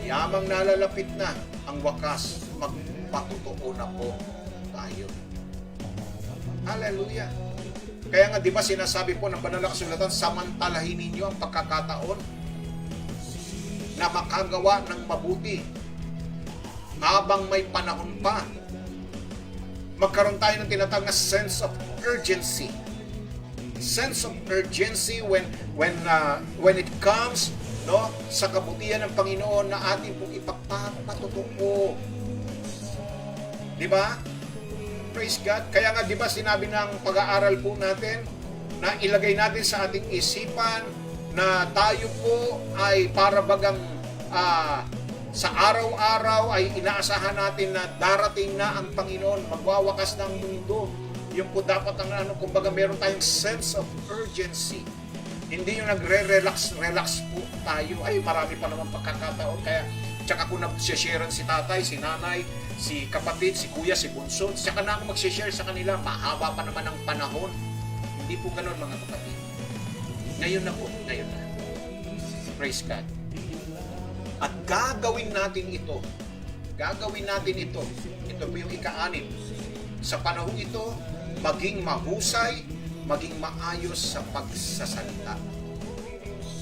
Yamang nalalapit na ang wakas, magpatotoo na po tayo. Hallelujah! Kaya nga, di ba sinasabi po ng banal na kasulatan, samantalahin ninyo ang pagkakataon na makagawa ng mabuti habang may panahon pa. magkaroon tayo ng tinatawag na sense of urgency. Sense of urgency when it comes, no, sa kabutihan ng Panginoon na ating pong ipagpapatutuo. Di ba? Praise God. Kaya nga, di ba, sinabi ng pag-aaral po natin na ilagay natin sa ating isipan na tayo po ay para bagang sa araw-araw ay inaasahan natin na darating na ang Panginoon, magwawakas ng mundo. Yung po dapat ang kumbaga meron tayong sense of urgency. Hindi yung nagre-relax po tayo. Ay, marami pa naman pagkakataon. Kaya, tsaka ko na-sharean si tatay, si nanay, si kapatid, si kuya, si bunso. Tsaka na ako mag-share sa kanila. Mahaba pa naman ang panahon. Hindi po ganun, mga kapatid. Ngayon na po, ngayon na. Praise God. At gagawin natin ito. Ito po yung ika-anim. Sa panahon ito, maging mahusay, maging maayos sa pagsasalita.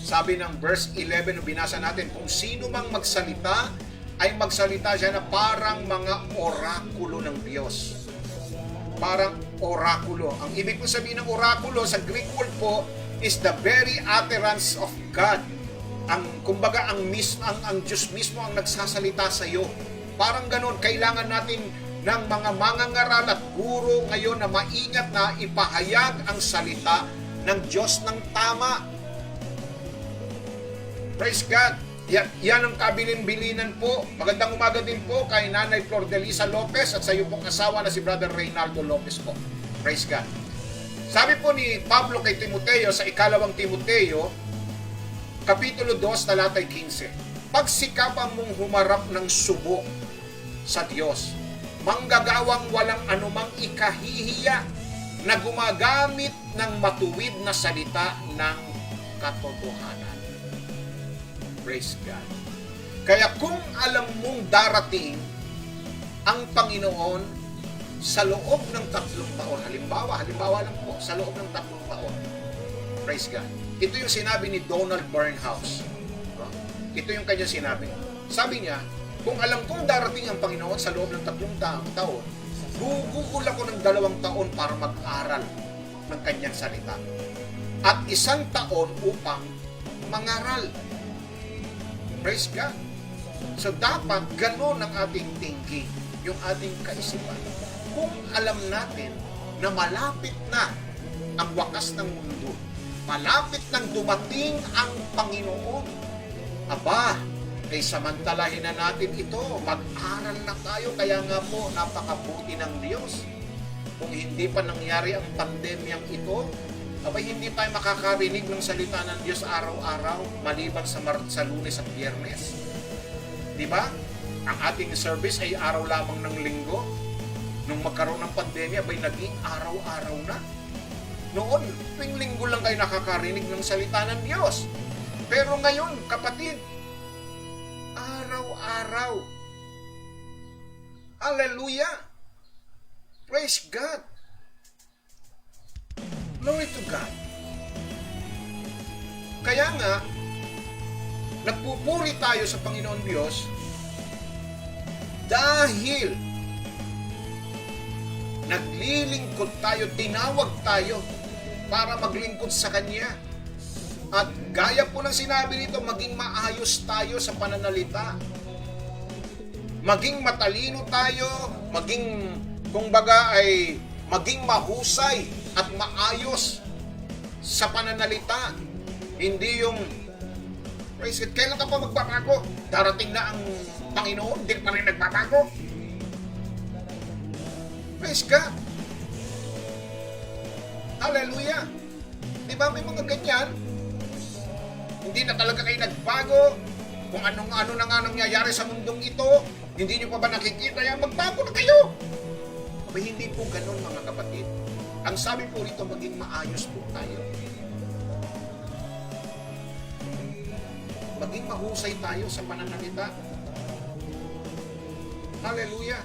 Sabi ng verse 11 na binasa natin, kung sino mang magsalita, ay magsalita siya na parang mga orakulo ng Diyos. Parang orakulo. Ang ibig ko sabihin ng orakulo sa Greek word po is the very utterance of God. Kumbaga ang Diyos mismo ang nagsasalita sa iyo. Parang ganoon, kailangan natin ng mga mangangaral at guro ngayon na maingat na ipahayag ang salita ng Diyos ng tama. Praise God. Yan ang kabilin-bilinan po. Magandang umaga din po kay Nanay Flor de Lisa Lopez at sa iyo pong asawa na si Brother Reynaldo Lopez po. Praise God. Sabi po ni Pablo kay Timoteo sa ikalawang Timoteo, Kapitulo 2, talatay 15. Pagsikapan mong humarap ng subo sa Diyos, manggagawang walang anumang ikahihiya na gumagamit ng matuwid na salita ng katotohanan. Praise God. Kaya kung alam mong darating ang Panginoon sa loob ng 3 taon, halimbawa lang po, sa loob ng 3 taon, praise God. Ito yung sinabi ni Donald Barnhouse. Ito yung kanya sinabi. Sabi niya, kung alam kong darating ang Panginoon sa loob ng 3 taon, gugugol ako ng 2 taon para mag-aral ng kanyang salita. At 1 taon upang mangaral. Praise God. So dapat gano'n ang ating thinking, yung ating kaisipan. Kung alam natin na malapit na ang wakas ng mundo, malapit nang dumating ang Panginoon, aba, ay samantalahin na natin ito, mag-aral na tayo. Kaya nga po, napakabuti ng Diyos. Kung hindi pa nangyari ang pandemyang ito, abay hindi tayo makakarinig ng salita ng Diyos araw-araw, maliban sa Lunes at Biyernes. Di ba? Ang ating service ay araw lamang ng linggo. Nung magkaroon ng pandemya, abay naging araw-araw na. Noon, tuwing linggo lang kayo nakakarinig ng salita ng Diyos. Pero ngayon, kapatid, araw-araw. Hallelujah! Praise God! Glory to God! Kaya nga, nagpupuri tayo sa Panginoon Diyos dahil naglilingkod tayo, tinawag tayo para maglingkod sa Kanya. At gaya po ng sinabi nito, maging maayos tayo sa pananalita. Maging matalino tayo, maging, kumbaga ay, maging mahusay at maayos sa pananalita. Hindi yung, praise God, kailan ka pa magbabago? Darating na ang Panginoon, hindi pa rin nagbabago. Praise God. Hallelujah. Diba may mga ganyan? Hindi na talaga kayo nagbago. Kung ano na nga nangyayari sa mundong ito, hindi nyo pa ba nakikita yan? Magbago na kayo. Abay, hindi po ganun, mga kapatid. Ang sabi po rito, maging maayos po tayo. Maging mahusay tayo sa pananalita. Hallelujah.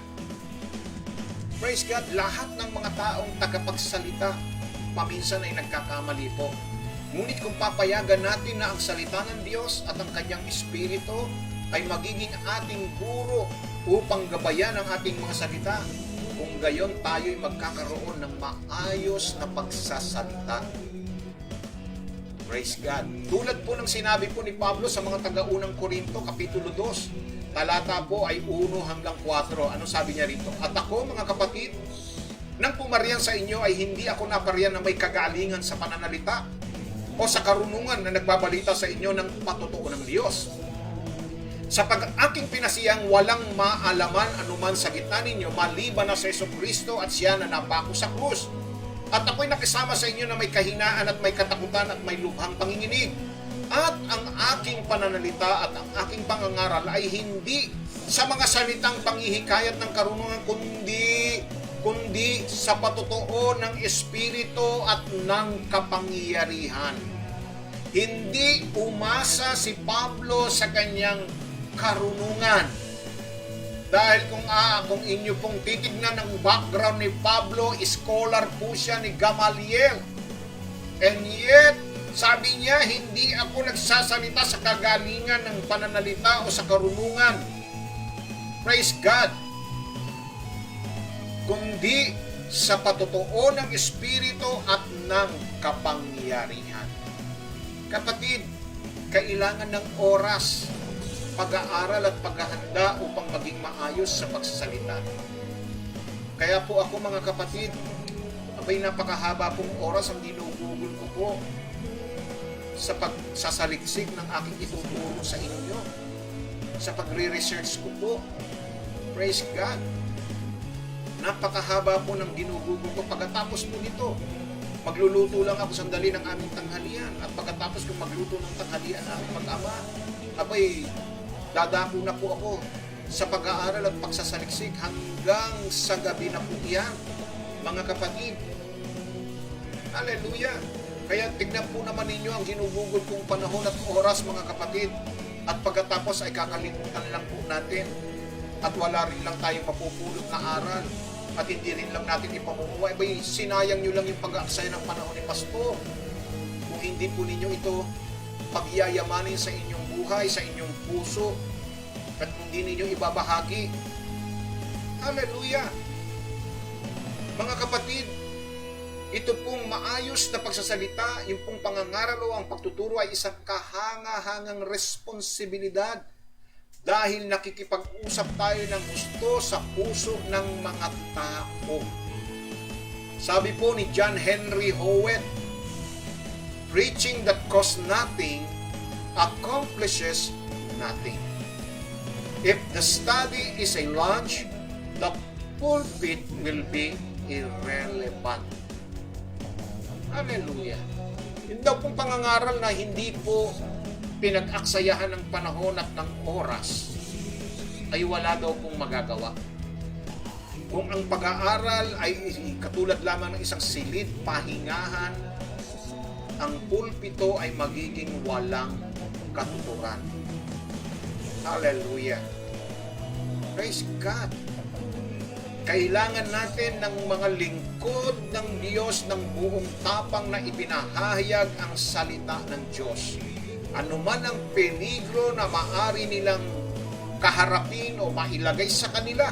Praise God. Lahat ng mga taong tagapagsalita, paminsan ay nagkakamali po. Ngunit kung papayagan natin na ang salita ng Diyos at ang kanyang Espiritu ay magiging ating guro upang gabayan ang ating mga salita, kung gayon tayo'y magkakaroon ng maayos na pagsasalita. Praise God. Tulad po ng sinabi po ni Pablo sa mga taga-unang Korinto, Kapitulo 2, talata po ay 1 hanggang 4. Ano sabi niya rito? At ako, mga kapatid, nang pumarian sa inyo ay hindi ako naparian na may kagalingan sa pananalita o sa karunungan na nagbabalita sa inyo ng patotoo ng Diyos. Sa pag-aking pinasiyang walang maalaman anuman sa gitna ninyo maliban na sa Jesucristo at siya na napako sa krus. At ako'y nakisama sa inyo na may kahinaan at may katakutan at may lubhang panginginig. At ang aking pananalita at ang aking pangangaral ay hindi sa mga salitang panghihikayat ng karunungan kundi sa patotoo ng Espiritu at ng kapangyarihan. Hindi umasa si Pablo sa kanyang karunungan. Dahil kung inyo pong titignan ng background ni Pablo, scholar po siya ni Gamaliel. And yet, sabi niya, hindi ako nagsasalita sa kagalingan ng pananalita o sa karunungan. Praise God. Kundi sa patotoo ng Espiritu at ng kapangyarihan. Kapatid, kailangan ng oras, pag-aaral at paghahanda upang maging maayos sa pagsasalita. Kaya po ako, mga kapatid, napakahaba pong oras ang ginugugol ko po sa pagsasaliksik ng aking ituturo sa inyo, sa pagre-research ko po. Praise God. Napakahaba po ng ginugugol ko. Pagkatapos po nito, magluluto lang ako sandali ng aming tanghalian. At pagkatapos kong magluto ng tanghalian ng aming mag-ama, dadako na po ako sa pag-aaral at pagsasaliksik hanggang sa gabi na po iyan, mga kapatid. Hallelujah! Kaya tignan po naman ninyo ang ginugugol kong panahon at oras, mga kapatid. At pagkatapos ay kakalimutan lang po natin. At wala rin lang tayong mapupulot na aral. At hindi rin lang natin ipamumuhay. Sinayang nyo lang yung pag-aaksaya ng panahon ni Pastor. Kung hindi po ninyo ito pagyayamanin sa inyong buhay, sa inyong puso, at hindi ninyo ibabahagi. Hallelujah! Mga kapatid, ito pong maayos na pagsasalita, yung pong pangangaral o ang pagtuturo ay isang kahanga-hangang responsibilidad dahil nakikipag-usap tayo ng gusto sa puso ng mga tao. Sabi po ni John Henry Howitt, preaching that costs nothing accomplishes nothing. If the study is a lunch, the pulpit will be irrelevant. Hallelujah. Yung daw pong pangangaral na hindi po pinag-aksayahan ng panahon at ng oras, ay wala daw pong magagawa. Kung ang pag-aaral ay katulad lamang ng isang silid, pahingahan, ang pulpito ay magiging walang katuturan. Hallelujah. Praise God. Kailangan natin ng mga lingkod ng Diyos ng buong tapang na ipinahayag ang salita ng Diyos. Ano man ang peligro na maaari nilang kaharapin o mailagay sa kanila,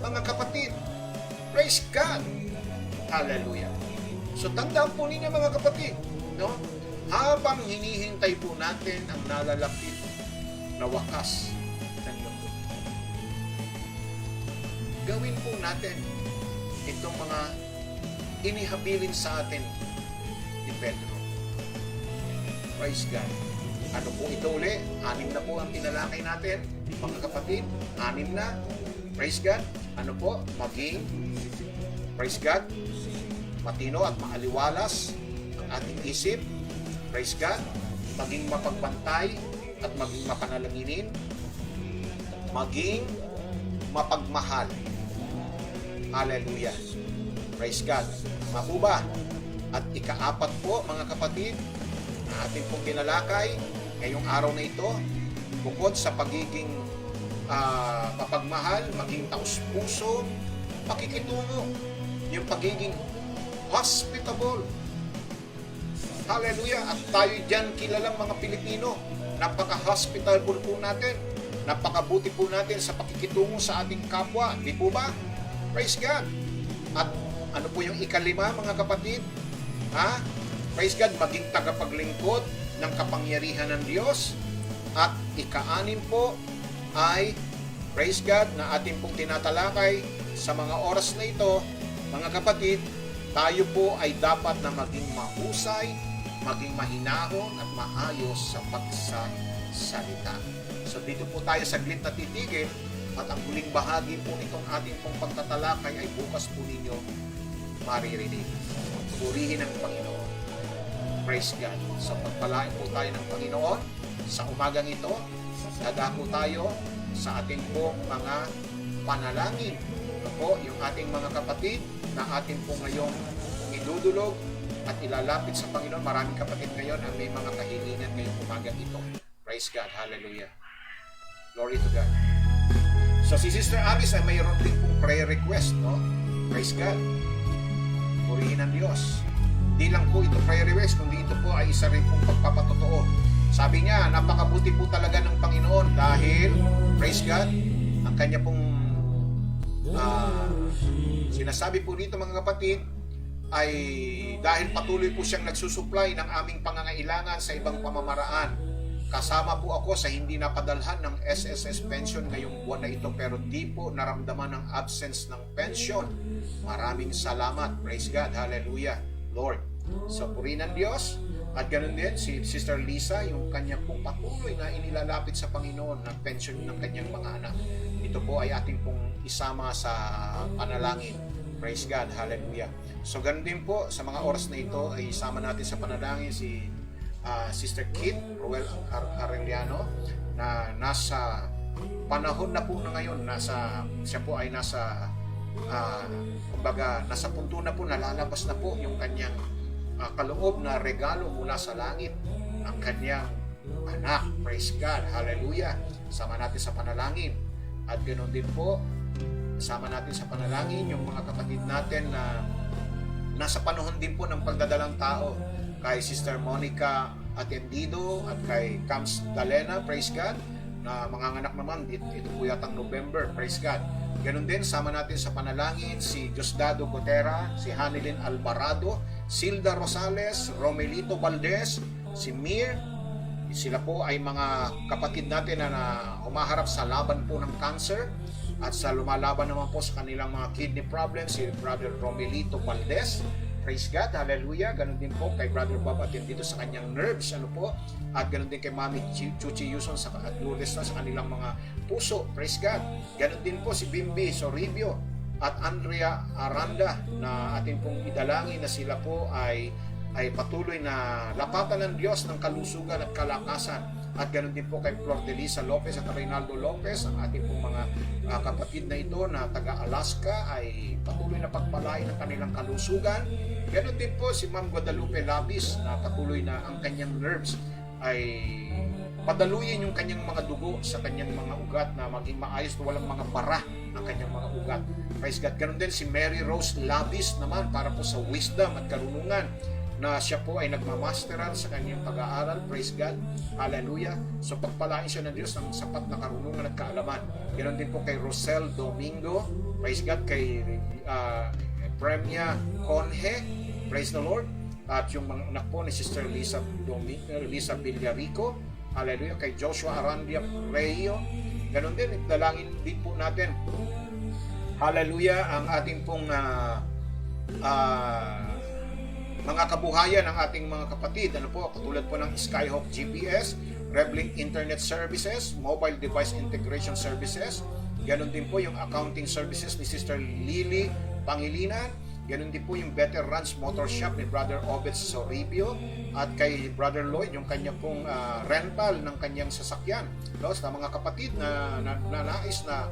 mga kapatid. Praise God. Hallelujah. So tandaan po ninyo, mga kapatid, no? Habang hinihintay po natin ang nalalapit na wakas ng mundo, gawin po natin itong mga inihabilin sa atin ni Pedro. Praise God. Ano po ito uli? 6 na po ang tinalakay natin, mga kapatid. 6 na. Praise God. Ano po? Maging, praise God, matino at maaliwalas ang ating isip. Praise God. Maging mapagbantay at maging mapanalanginin. Maging mapagmahal. Hallelujah. Praise God. Tama po ba? At ika-4 po, mga kapatid, na ating pong tinalakay ngayong araw na ito, bukod sa pagiging mapagmahal, maging taus-puso, pakikitungo, yung pagiging hospitable. Hallelujah. At tayo dyan kilalang mga Pilipino, napaka-hospitable po natin, napakabuti po natin sa pakikitungo sa ating kapwa, di po ba? Praise God. At ano po yung ikalima, mga kapatid? Praise God, maging tagapaglingkod ng kapangyarihan ng Diyos. At ikaanim po ay, praise God, na ating pong tinatalakay sa mga oras na ito, mga kapatid, tayo po ay dapat na maging mahusay, maging mahinahon at maayos sa pagsasalita. So dito po tayo saglit na titigil at ang huling bahagi po nitong ating pong pagtatalakay ay bukas po ninyo maririnig. Purihin ang Panginoon. Praise God. So pagpalain po tayo ng Panginoon sa umagang ito, dadako tayo sa ating pong mga panalangin. Ito po yung ating mga kapatid na ating po ngayong idudulog at ilalapit sa Panginoon. Maraming kapatid ngayon ang may mga kahilingan ngayong umagang ito. Praise God. Hallelujah. Glory to God. So si Sister Alice ay mayroon din pong prayer request, no? Praise God. Purihin ang Diyos. Hindi lang po ito prayer request, kundi ito po ay isa rin pong pagpapatotoo. Sabi niya, napakabuti po talaga ng Panginoon dahil, praise God, ang kanya pong sinasabi po dito mga kapatid, ay dahil patuloy po siyang nagsusupply ng aming pangangailangan sa ibang pamamaraan. Kasama po ako sa hindi napadalhan ng SSS pension ngayong buwan na ito pero di po naramdaman ng absence ng pension. Maraming salamat. Praise God. Hallelujah. Lord. So purihin ang Diyos. At ganun din si Sister Lisa, yung kanyang pong patuloy na inilalapit sa Panginoon ng pension ng kanyang mga anak. Ito po ay ating pong isama sa panalangin. Praise God. Hallelujah. So ganun din po sa mga oras na ito ay isama natin sa panalangin si Sister Kit Ruel Arellano na nasa panahon na po na ngayon, siya po ay nasa kumbaga nasa punto na po, nalalabas na po yung kanyang kaloob na regalo mula sa langit, ang kanyang anak. Praise God. Hallelujah. Sama natin sa panalangin. At ganoon din po, sama natin sa panalangin yung mga kapatid natin na nasa panahon din po ng pagdadalang tao, kay Sister Monica Atendido at kay Camps Dalena, praise God, na manganganak naman ito po yatang November, praise God. Ganun din, sama natin sa panalangin si Diosdado Gotera, si Hanilin Alvarado, Silda Rosales, Romelito Valdez, si Mir. Sila po ay mga kapatid natin na humaharap sa laban po ng cancer at sa lumalaban naman po sa kanilang mga kidney problems, si Brother Romelito Valdez. Praise God, hallelujah. Ganun din po kay Brother Bob at dito sa kanyang nerves, at ganun din kay Mami Chuchi Yuson at Lourdes sa kanilang mga puso. Praise God. Ganun din po si Bimbi Soribio at Andrea Aranda na ating pong idalangin na sila po ay patuloy na lapatan ng Diyos ng kalusugan at kalakasan. At ganoon din po kay Flor de Lisa Lopez at Reynaldo Lopez, ang ating pong mga kapatid na ito na taga-Alaska ay patuloy na pagpalain ng kanilang kalusugan. Ganoon din po si Ma'am Guadalupe Labis na patuloy na ang kanyang nerves ay padaluyin yung kanyang mga dugo sa kanyang mga ugat na maging maayos na walang mga bara ang kanyang mga ugat. Praise God. Ganoon din si Mary Rose Labis naman para po sa wisdom at karunungan na siya po ay nagmamasteral sa kanyang pag-aaral. Praise God. Hallelujah. So pagpalain siya ng Diyos ng sapat na karunungan at kaalaman. Ganoon din po kay Rosel Domingo. Praise God. Kay Premia Conje. Praise the Lord. At yung mga anak po ni Sister Lisa Villarico. Hallelujah. Kay Joshua Arandia Reyo. Ganoon din. Dalangin din po natin. Hallelujah. Ang ating pong mga kabuhayan ng ating mga kapatid, katulad po ng Skyhawk GPS, Revlink Internet Services, Mobile Device Integration Services, ganun din po yung accounting services ni Sister Lily Pangilinan, ganun din po yung Veterans Motor Shop ni Brother Obed Soribio, at kay Brother Lloyd, yung kanya pong rental ng kanyang sasakyan. Sa mga kapatid na nais na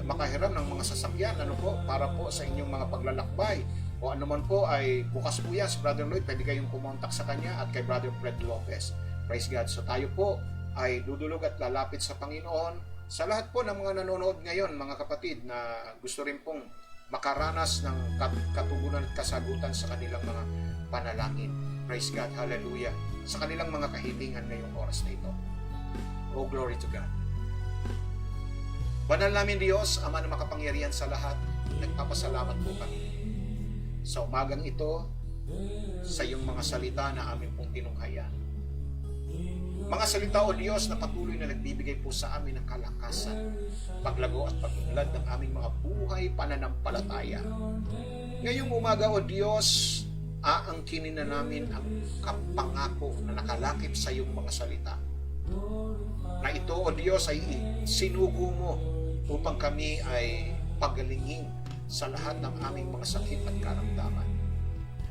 makahiram ng mga sasakyan, para po sa inyong mga paglalakbay, o anuman po ay bukas po yan si Brother Lloyd, pwede kayong kumontak sa kanya at kay Brother Fred Lopez. Praise God. So tayo po ay dudulog at lalapit sa Panginoon. Sa lahat po ng mga nanonood ngayon, mga kapatid, na gusto rin pong makaranas ng katugunan at kasagutan sa kanilang mga panalangin. Praise God. Hallelujah. Sa kanilang mga kahilingan ngayong oras na ito. Oh, glory to God. Banal namin Diyos, Ama na makapangyarihan sa lahat, nagpapasalamat po kami sa umagang ito, sa iyong mga salita na aming pong tinunghayan. Mga salita o Diyos na patuloy na nagbibigay po sa amin ng kalakasan, paglago at pag-unlad ng aming mga buhay pananampalataya. Ngayong umaga o Diyos, aangkinin na namin ang kapangako na nakalakip sa iyong mga salita. Na ito o Diyos ay sinugo mo upang kami ay pagalingin sa lahat ng aming mga sakit at karamdaman.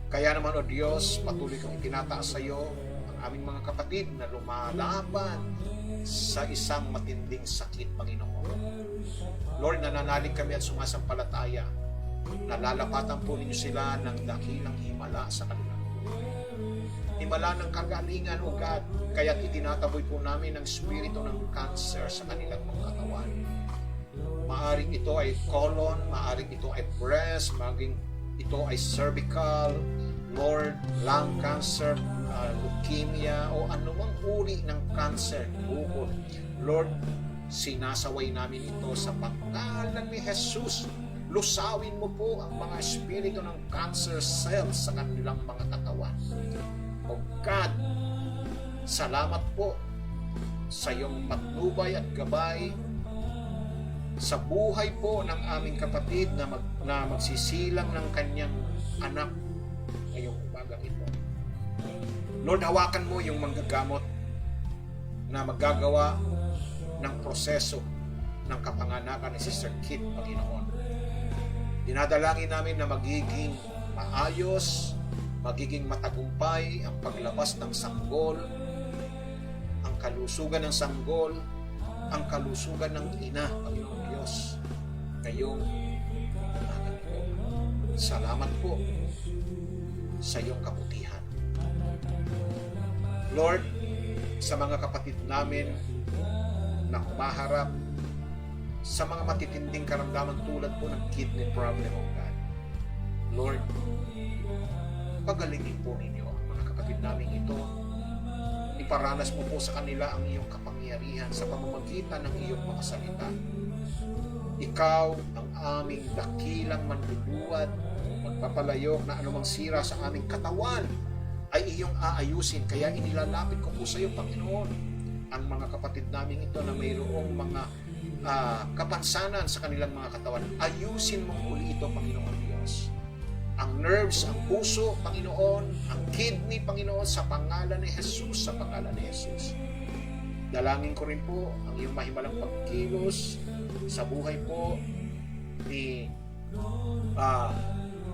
Kaya naman o Diyos, patuloy kong itinataas sa iyo ang aming mga kapatid na lumalaban sa isang matinding sakit, Panginoon. Lord, nananalig kami at sumasampalataya. Nalalapatan po ninyo sila ng dakilang himala sa kanilang buhay. Himala ng kagalingan, O God, kaya't itinataboy po namin ang spirito ng cancer sa kanilang mga katawan. Maaring ito ay colon, maaring ito ay breast, maaring ito ay cervical, Lord, lung cancer, leukemia, o anumang uri ng cancer, bukod. Lord, sinasaway namin ito sa pangalan ni Jesus. Lusawin mo po ang mga espiritu ng cancer cells sa kanilang mga katawan. O God, salamat po sa iyong patnubay at gabay sa buhay po ng aming kapatid na magsisilang ng kanyang anak ngayong umagang ito. Lord, hawakan mo yung manggagamot na maggagawa ng proseso ng kapanganakan ni Sister Kit, Panginoon. Dinadalangin namin na magiging maayos, magiging matagumpay ang paglabas ng sanggol, ang kalusugan ng sanggol, ang kalusugan ng ina, Panginoon Diyos, ngayong umaga ito. Salamat po sa iyong kabutihan. Lord, sa mga kapatid namin na humaharap sa mga matitinding karamdaman tulad po ng kidney problem, O God, Lord, pagalingin po ninyo ang mga kapatid namin ito. Iparanas mo po sa kanila ang iyong kapangyarihan sa pamamagitan ng iyong mga salita. Ikaw ang aming dakilang manluluwad, magpapalayok na anumang sira sa aming katawan ay iyong aayusin. Kaya inilalapit ko po sa iyo, Panginoon, ang mga kapatid namin ito na mayroong mga kapansanan sa kanilang mga katawan. Ayusin mo muli ito, Panginoon Diyos. Ang nerves, ang puso, Panginoon, ang kidney, Panginoon, sa pangalan ni Jesus, sa pangalan ni Jesus. Dalangin ko rin po ang iyong mahimalang pagkilos sa buhay po ni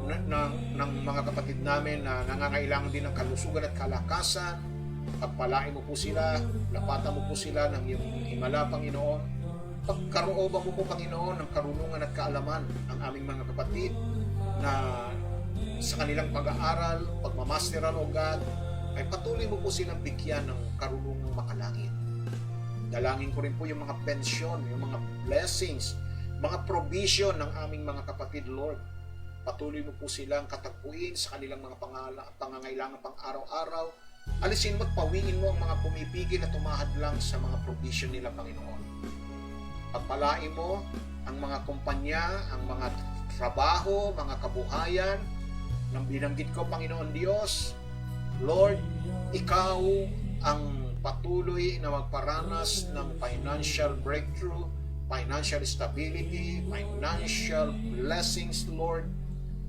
ng mga kapatid namin na nangangailangan din ng kalusugan at kalakasan. Pagpalain mo po sila, lapatan mo po sila ng iyong himala, Panginoon. Pagkarooban mo po, Panginoon, ng karunungan at kaalaman ang aming mga kapatid na sa kanilang pag-aaral, pagmamasteral, O God, ay patuloy mo po silang bigyan ng karunungang makalangit. Dalangin ko rin po yung mga pensyon, yung mga blessings, mga provision ng aming mga kapatid, Lord. Patuloy mo po silang katagpuin sa kanilang mga pangangailangan pang araw-araw. Alisin mo at pawiin mo ang mga pumipigil at umahadlang sa mga provision nila, Panginoon. Pagpalain mo ang mga kumpanya, ang mga trabaho, mga kabuhayan ng binanggit ko, Panginoon Diyos. Lord, ikaw ang patuloy na magparanas ng financial breakthrough, financial stability, financial blessings, Lord,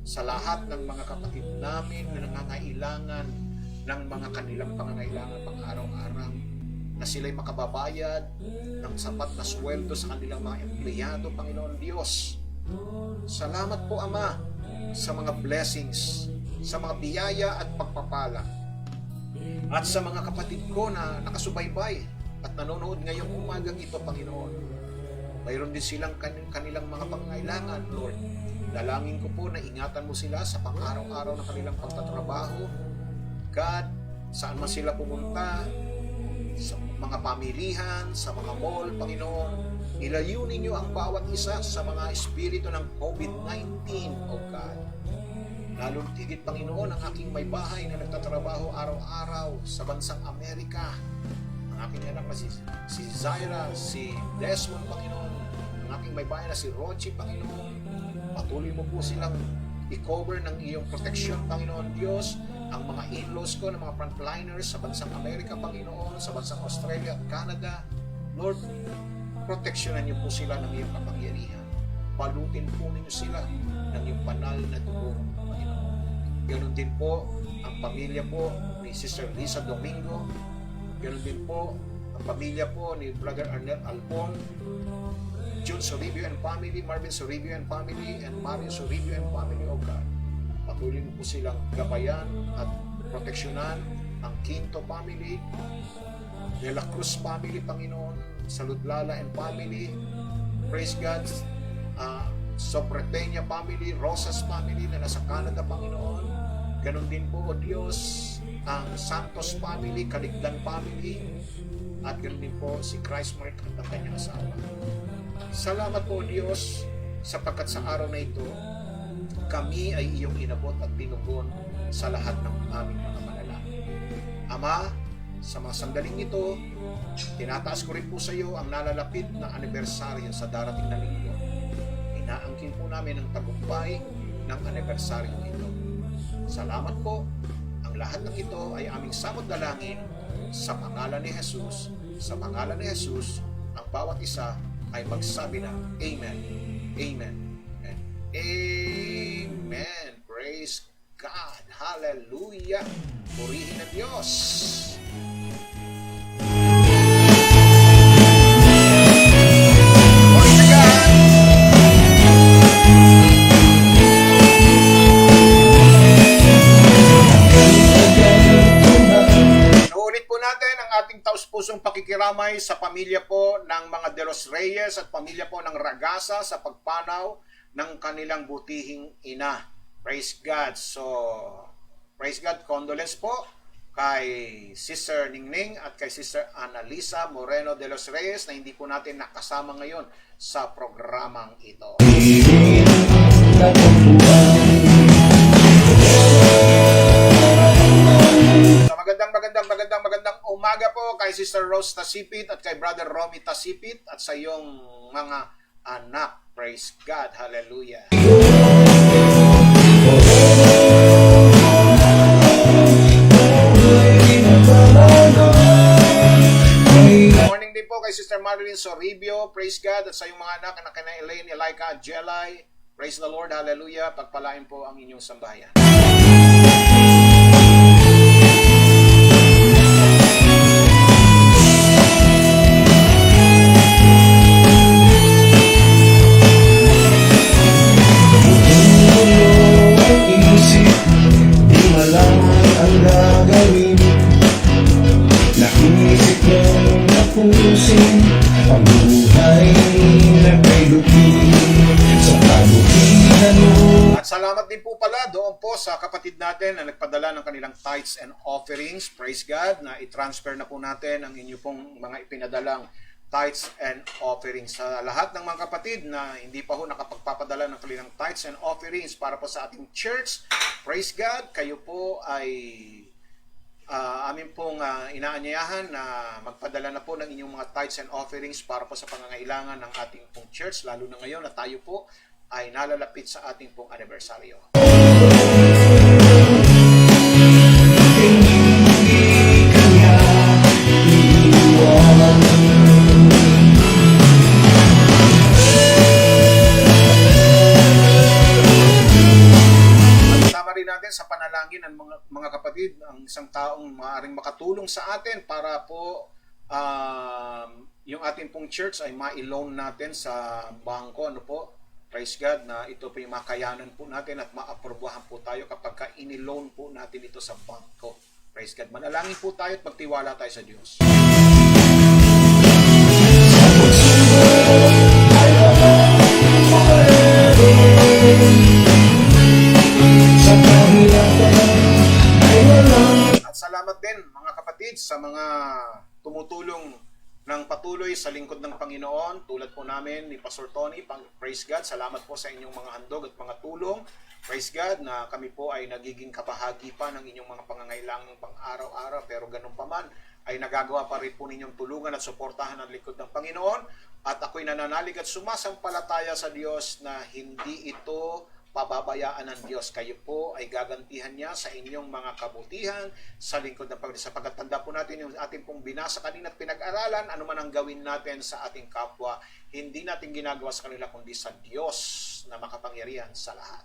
sa lahat ng mga kapatid namin na nangangailangan ng mga kanilang pangangailangan pang araw-araw, na sila'y makababayad ng sapat na sweldo sa kanilang mga empleyado, Panginoon Diyos. Salamat po, Ama, sa mga blessings, sa mga biyaya at pagpapala. At sa mga kapatid ko na nakasubaybay at nanonood ngayong umagang ito, Panginoon, mayroon din silang kanilang mga pangangailangan, Lord. Dalangin ko po na ingatan mo sila sa pang-araw-araw na kanilang pagtatrabaho. God, saan man sila pumunta, sa mga pamilihan, sa mga mall, Panginoon, ilayo ninyo ang bawat isa sa mga espiritu ng COVID-19, O God. Lalong tigit, Panginoon, ang aking may bahay na nagtatrabaho araw-araw sa bansang Amerika. Ang aking anak na si Zaira, si Desmond, Panginoon, ang aking may bayan na si Rochi, Panginoon. Patuloy mo po silang i-cover ng iyong protection, Panginoon Diyos, ang mga in-laws ko, ng mga frontliners sa bansang Amerika, Panginoon, sa bansang Australia at Canada. Lord, proteksyonan niyo po sila ng iyong kapangyarihan. Balutin po ninyo sila ng iyong banal na dugo, Panginoon. Ganon din po ang pamilya po ni Sister Lisa Domingo. Ganon din po ang pamilya po ni Brother Arnel Alpon, June Soribio and family, Marvin Soribio and family, and Mario Soribio and family, O God. Patuloy mo po silang gabayan at proteksyonan ang Quinto family, De La Cruz family, Panginoon, Saludlala and family, praise God, Sobreteña family, Rosas family na nasa Canada, Panginoon. Ganon din po, O Diyos, ang Santos family, Caligdan family, at ganon din po si Christ Mark at ang kanyang asawa. Salamat po, O Diyos, sapagkat sa araw na ito, kami ay iyong inabot at tinugon sa lahat ng aming mga panalangin. Ama, sa mga sandaling ito, tinataas ko rin po sa iyo ang nalalapit na anibersaryo sa darating na linggo. Inaangkin po namin ang tagumpay ng anibersaryo ito. Salamat po. Ang lahat ng ito ay aming samot dalangin sa pangalan ni Jesus. Sa pangalan ni Jesus, ang bawat isa ay magsabi ng Amen. Amen. And Amen. Praise God. Hallelujah. Purihin ang Diyos. Taus-pusong pakikiramay sa pamilya po ng mga De Los Reyes at pamilya po ng Ragasa sa pagpanaw ng kanilang butihing ina. Praise God. So, praise God. Condolence po kay Sister Ningning at kay Sister Annalisa Moreno De Los Reyes na hindi po natin nakasama ngayon sa programang ito. Magandang umaga po kay Sister Rose Tasipit at kay Brother Romy Tasipit at sa iyong mga anak. Praise God. Hallelujah. Good morning din po kay Sister Marilyn Soribio. Praise God. At sa iyong mga anak na kina Elaine, Elaika, Jelay. Praise the Lord. Hallelujah. Pagpalain po ang inyong sambahayan. At salamat din po pala doon po sa kapatid natin na nagpadala ng kanilang tithes and offerings. Praise God na i-transfer na po natin ang inyo pong mga ipinadalang tithes and offerings. Sa lahat ng mga kapatid na hindi pa ho nakapagpapadala ng kanilang tithes and offerings para po sa ating church, praise God, kayo po ay amin pong inaanyayahan na magpadala na po ng inyong mga tithes and offerings para po sa pangangailangan ng ating pong church, lalo na ngayon na tayo po ay nalalapit sa ating pong anibersaryo. Natin sa panalangin ng mga kapatid, ang isang taong maaaring makatulong sa atin para po yung ating pong church ay ma-loan natin sa bangko, ano po, praise God, na ito po yung makayanan po natin at ma-aprobahan po tayo kapag ka-in-loan po natin ito sa bangko. Praise God. Manalangin po tayo at magtiwala tayo sa Diyos. At salamat din mga kapatid sa mga tumutulong ng patuloy sa lingkod ng Panginoon tulad po namin ni Pastor Tony. Praise God, salamat po sa inyong mga handog at mga tulong. Praise God na kami po ay nagiging kabahagi pa ng inyong mga pangangailangang pang-araw-araw, pero ganun pa man ay nagagawa pa rin po ninyong tulungan at suportahan ang lingkod ng Panginoon At ako'y nananalig at sumasampalataya sa Diyos na hindi ito pababayaan ng Diyos. Kayo po ay gagantihan niya sa inyong mga kabutihan sa lingkod ng Panginoon. Sapagkat tanda po natin yung ating pong binasa kanina at pinag-aralan, ano man ang gawin natin sa ating kapwa, hindi natin ginagawa sa kanila kundi sa Diyos na makapangyarihan sa lahat.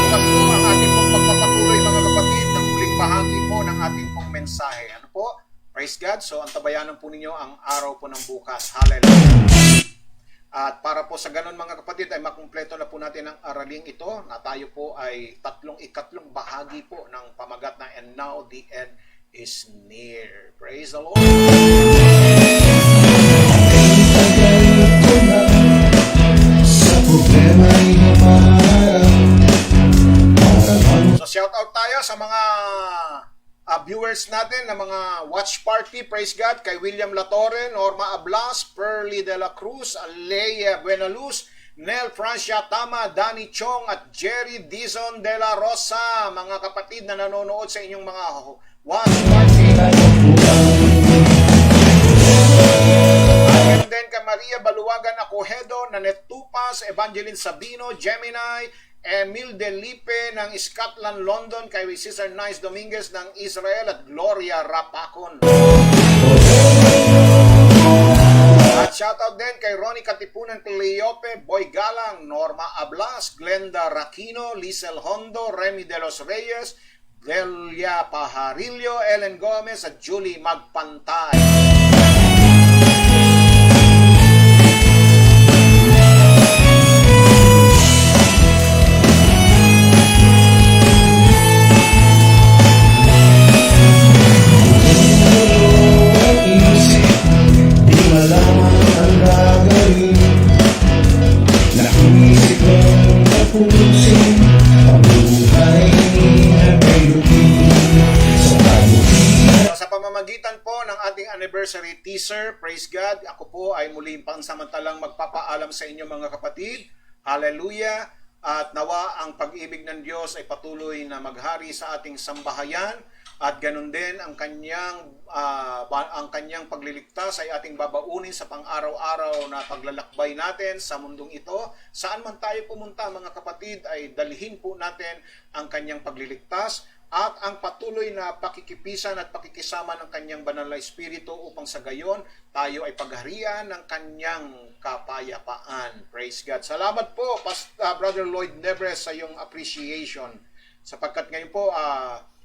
Bukas po ang ating pong pagpapatuloy mga kapatid ng huling bahagi po ng ating pong mensahe. Ano po? Praise God. So antabayanan po ninyo ang araw po ng bukas. Hallelujah. At para po sa ganun mga kapatid ay makumpleto na po natin ang araling ito na tayo po ay ikatlong bahagi po ng pamagat na and now the end is near. Praise the Lord.
Sa problema'y humaharap para
So shout out tayo sa mga viewers natin na mga watch party, praise God, kay William Latorre, Norma Ablas, Pearly de la Cruz, Leia Buenaluz, Nel Francia Tama, Danny Chong at Jerry Dizon de la Rosa, mga kapatid na nanonood sa inyong mga watch party. And then kay Maria Baluagan Acohedo, Nanette Tupas, Evangeline Sabino, Gemini, Emil Delipe ng Scotland, London, kay Sister Nice Dominguez ng Israel at Gloria Rapacon. At shoutout din kay Ronnie Katipunan Cleope, Boy Galang, Norma Ablas, Glenda Raquino, Lisel Hondo, Remy De Los Reyes, Delia Pajarillo, Ellen Gomez at Julie Magpantay.
isip, di malaman ang gagawin. Naisip ng tapusin ang buhay na may lupin sa pagbukid.
So, sa pamamagitan po ng ating anniversary teaser, praise God, ako po ay muling pansamantalang magpapaalam sa inyo mga kapatid. Hallelujah! At nawa ang pag-ibig ng Diyos ay patuloy na maghari sa ating sambahayan at ganun din ang kanyang pagliligtas ay ating babaunin sa pang-araw-araw na paglalakbay natin sa mundong ito. Saan man tayo pumunta mga kapatid ay dalhin po natin ang kanyang pagliligtas at ang patuloy na pakikipisan at pakikisama ng kanyang banal na espiritu upang sa gayon tayo ay pagharian ng kanyang kapayapaan. Praise God. Salamat po, Brother Lloyd Nebres, sa iyong appreciation. Sapagkat ngayon po,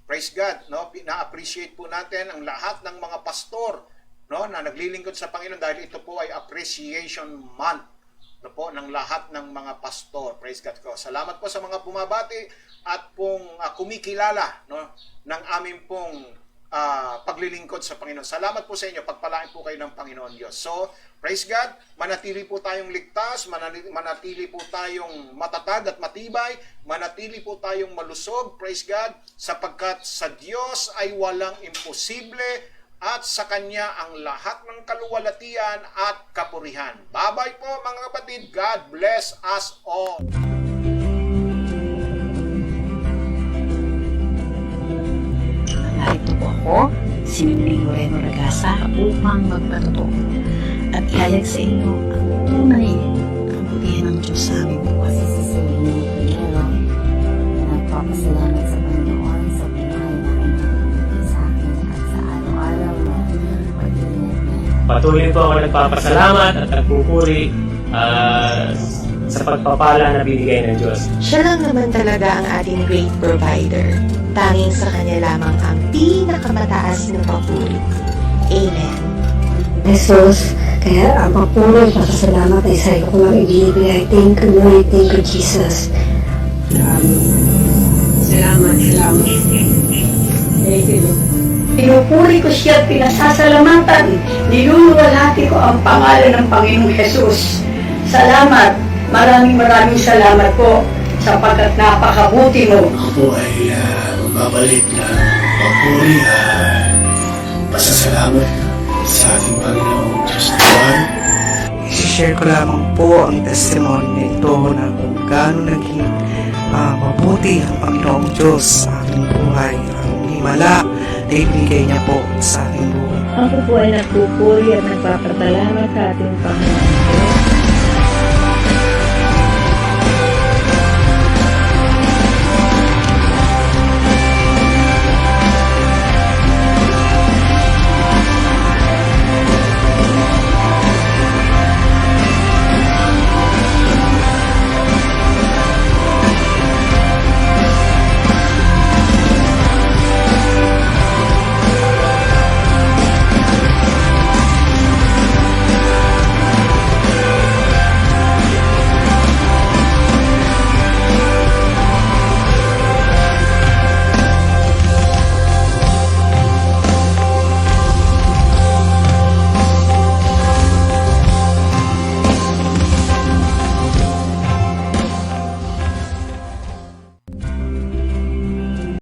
praise God, no? Na-appreciate po natin ang lahat ng mga pastor, no, na naglilingkod sa Panginoon dahil ito po ay appreciation month, no, po, ng lahat ng mga pastor. Praise God ko. Salamat po sa mga bumabati at pong kumikilala, no, ng aming pong paglilingkod sa Panginoon. Salamat po sa inyo. Pagpalain po kayo ng Panginoon Diyos. So, praise God. Manatili po tayong ligtas, manatili po tayong matatag at matibay, manatili po tayong malusog, praise God, sapagkat sa Diyos ay walang imposible at sa Kanya ang lahat ng kaluwalhatian at kapurihan. Bye-bye po mga kapatid. God bless us all.
Narito po ako, si Miming Moreno Ragasa, upang magpatuto at ihayag sa inyo ang tunay ang butihan ng Diyos sa aming buhay.
Nagpapasalamat sa Panginoon sa buhay na kanyang sa akin at sa araw-araw na pag-iingat niya.
Patuloy po ako nagpapasalamat at nagpupuri sa pagpapala na binigay ng Diyos.
Siya lang naman talaga ang ating great provider. Tanging sa Kanya lamang ang pinakamataas na papuri. Amen.
Jesus, kaya ang papuri, pasasalamat ay sa iyo ko lang ibibigay. Thank you Lord, thank you Jesus. Salamat. Thank you Lord.
Pinupuri ko siya at pinasasalamatan. Niluluwalhati ko ang pangalan ng Panginoong Jesus. Salamat. Maraming salamat po sapagkat napakabuti mo.
Ako po ay magbabalik na papuri, pasasalamat sa ating Panginoong Diyos naman.
I-share ko lamang po ang testimony na ito na kung gaano naging mabuti ang Panginoong Diyos sa aking buhay. Ang himala na ibigay niya po sa aking buhay.
Ako po ay nagpupuri at nagpapasalamat sa ating Panginoon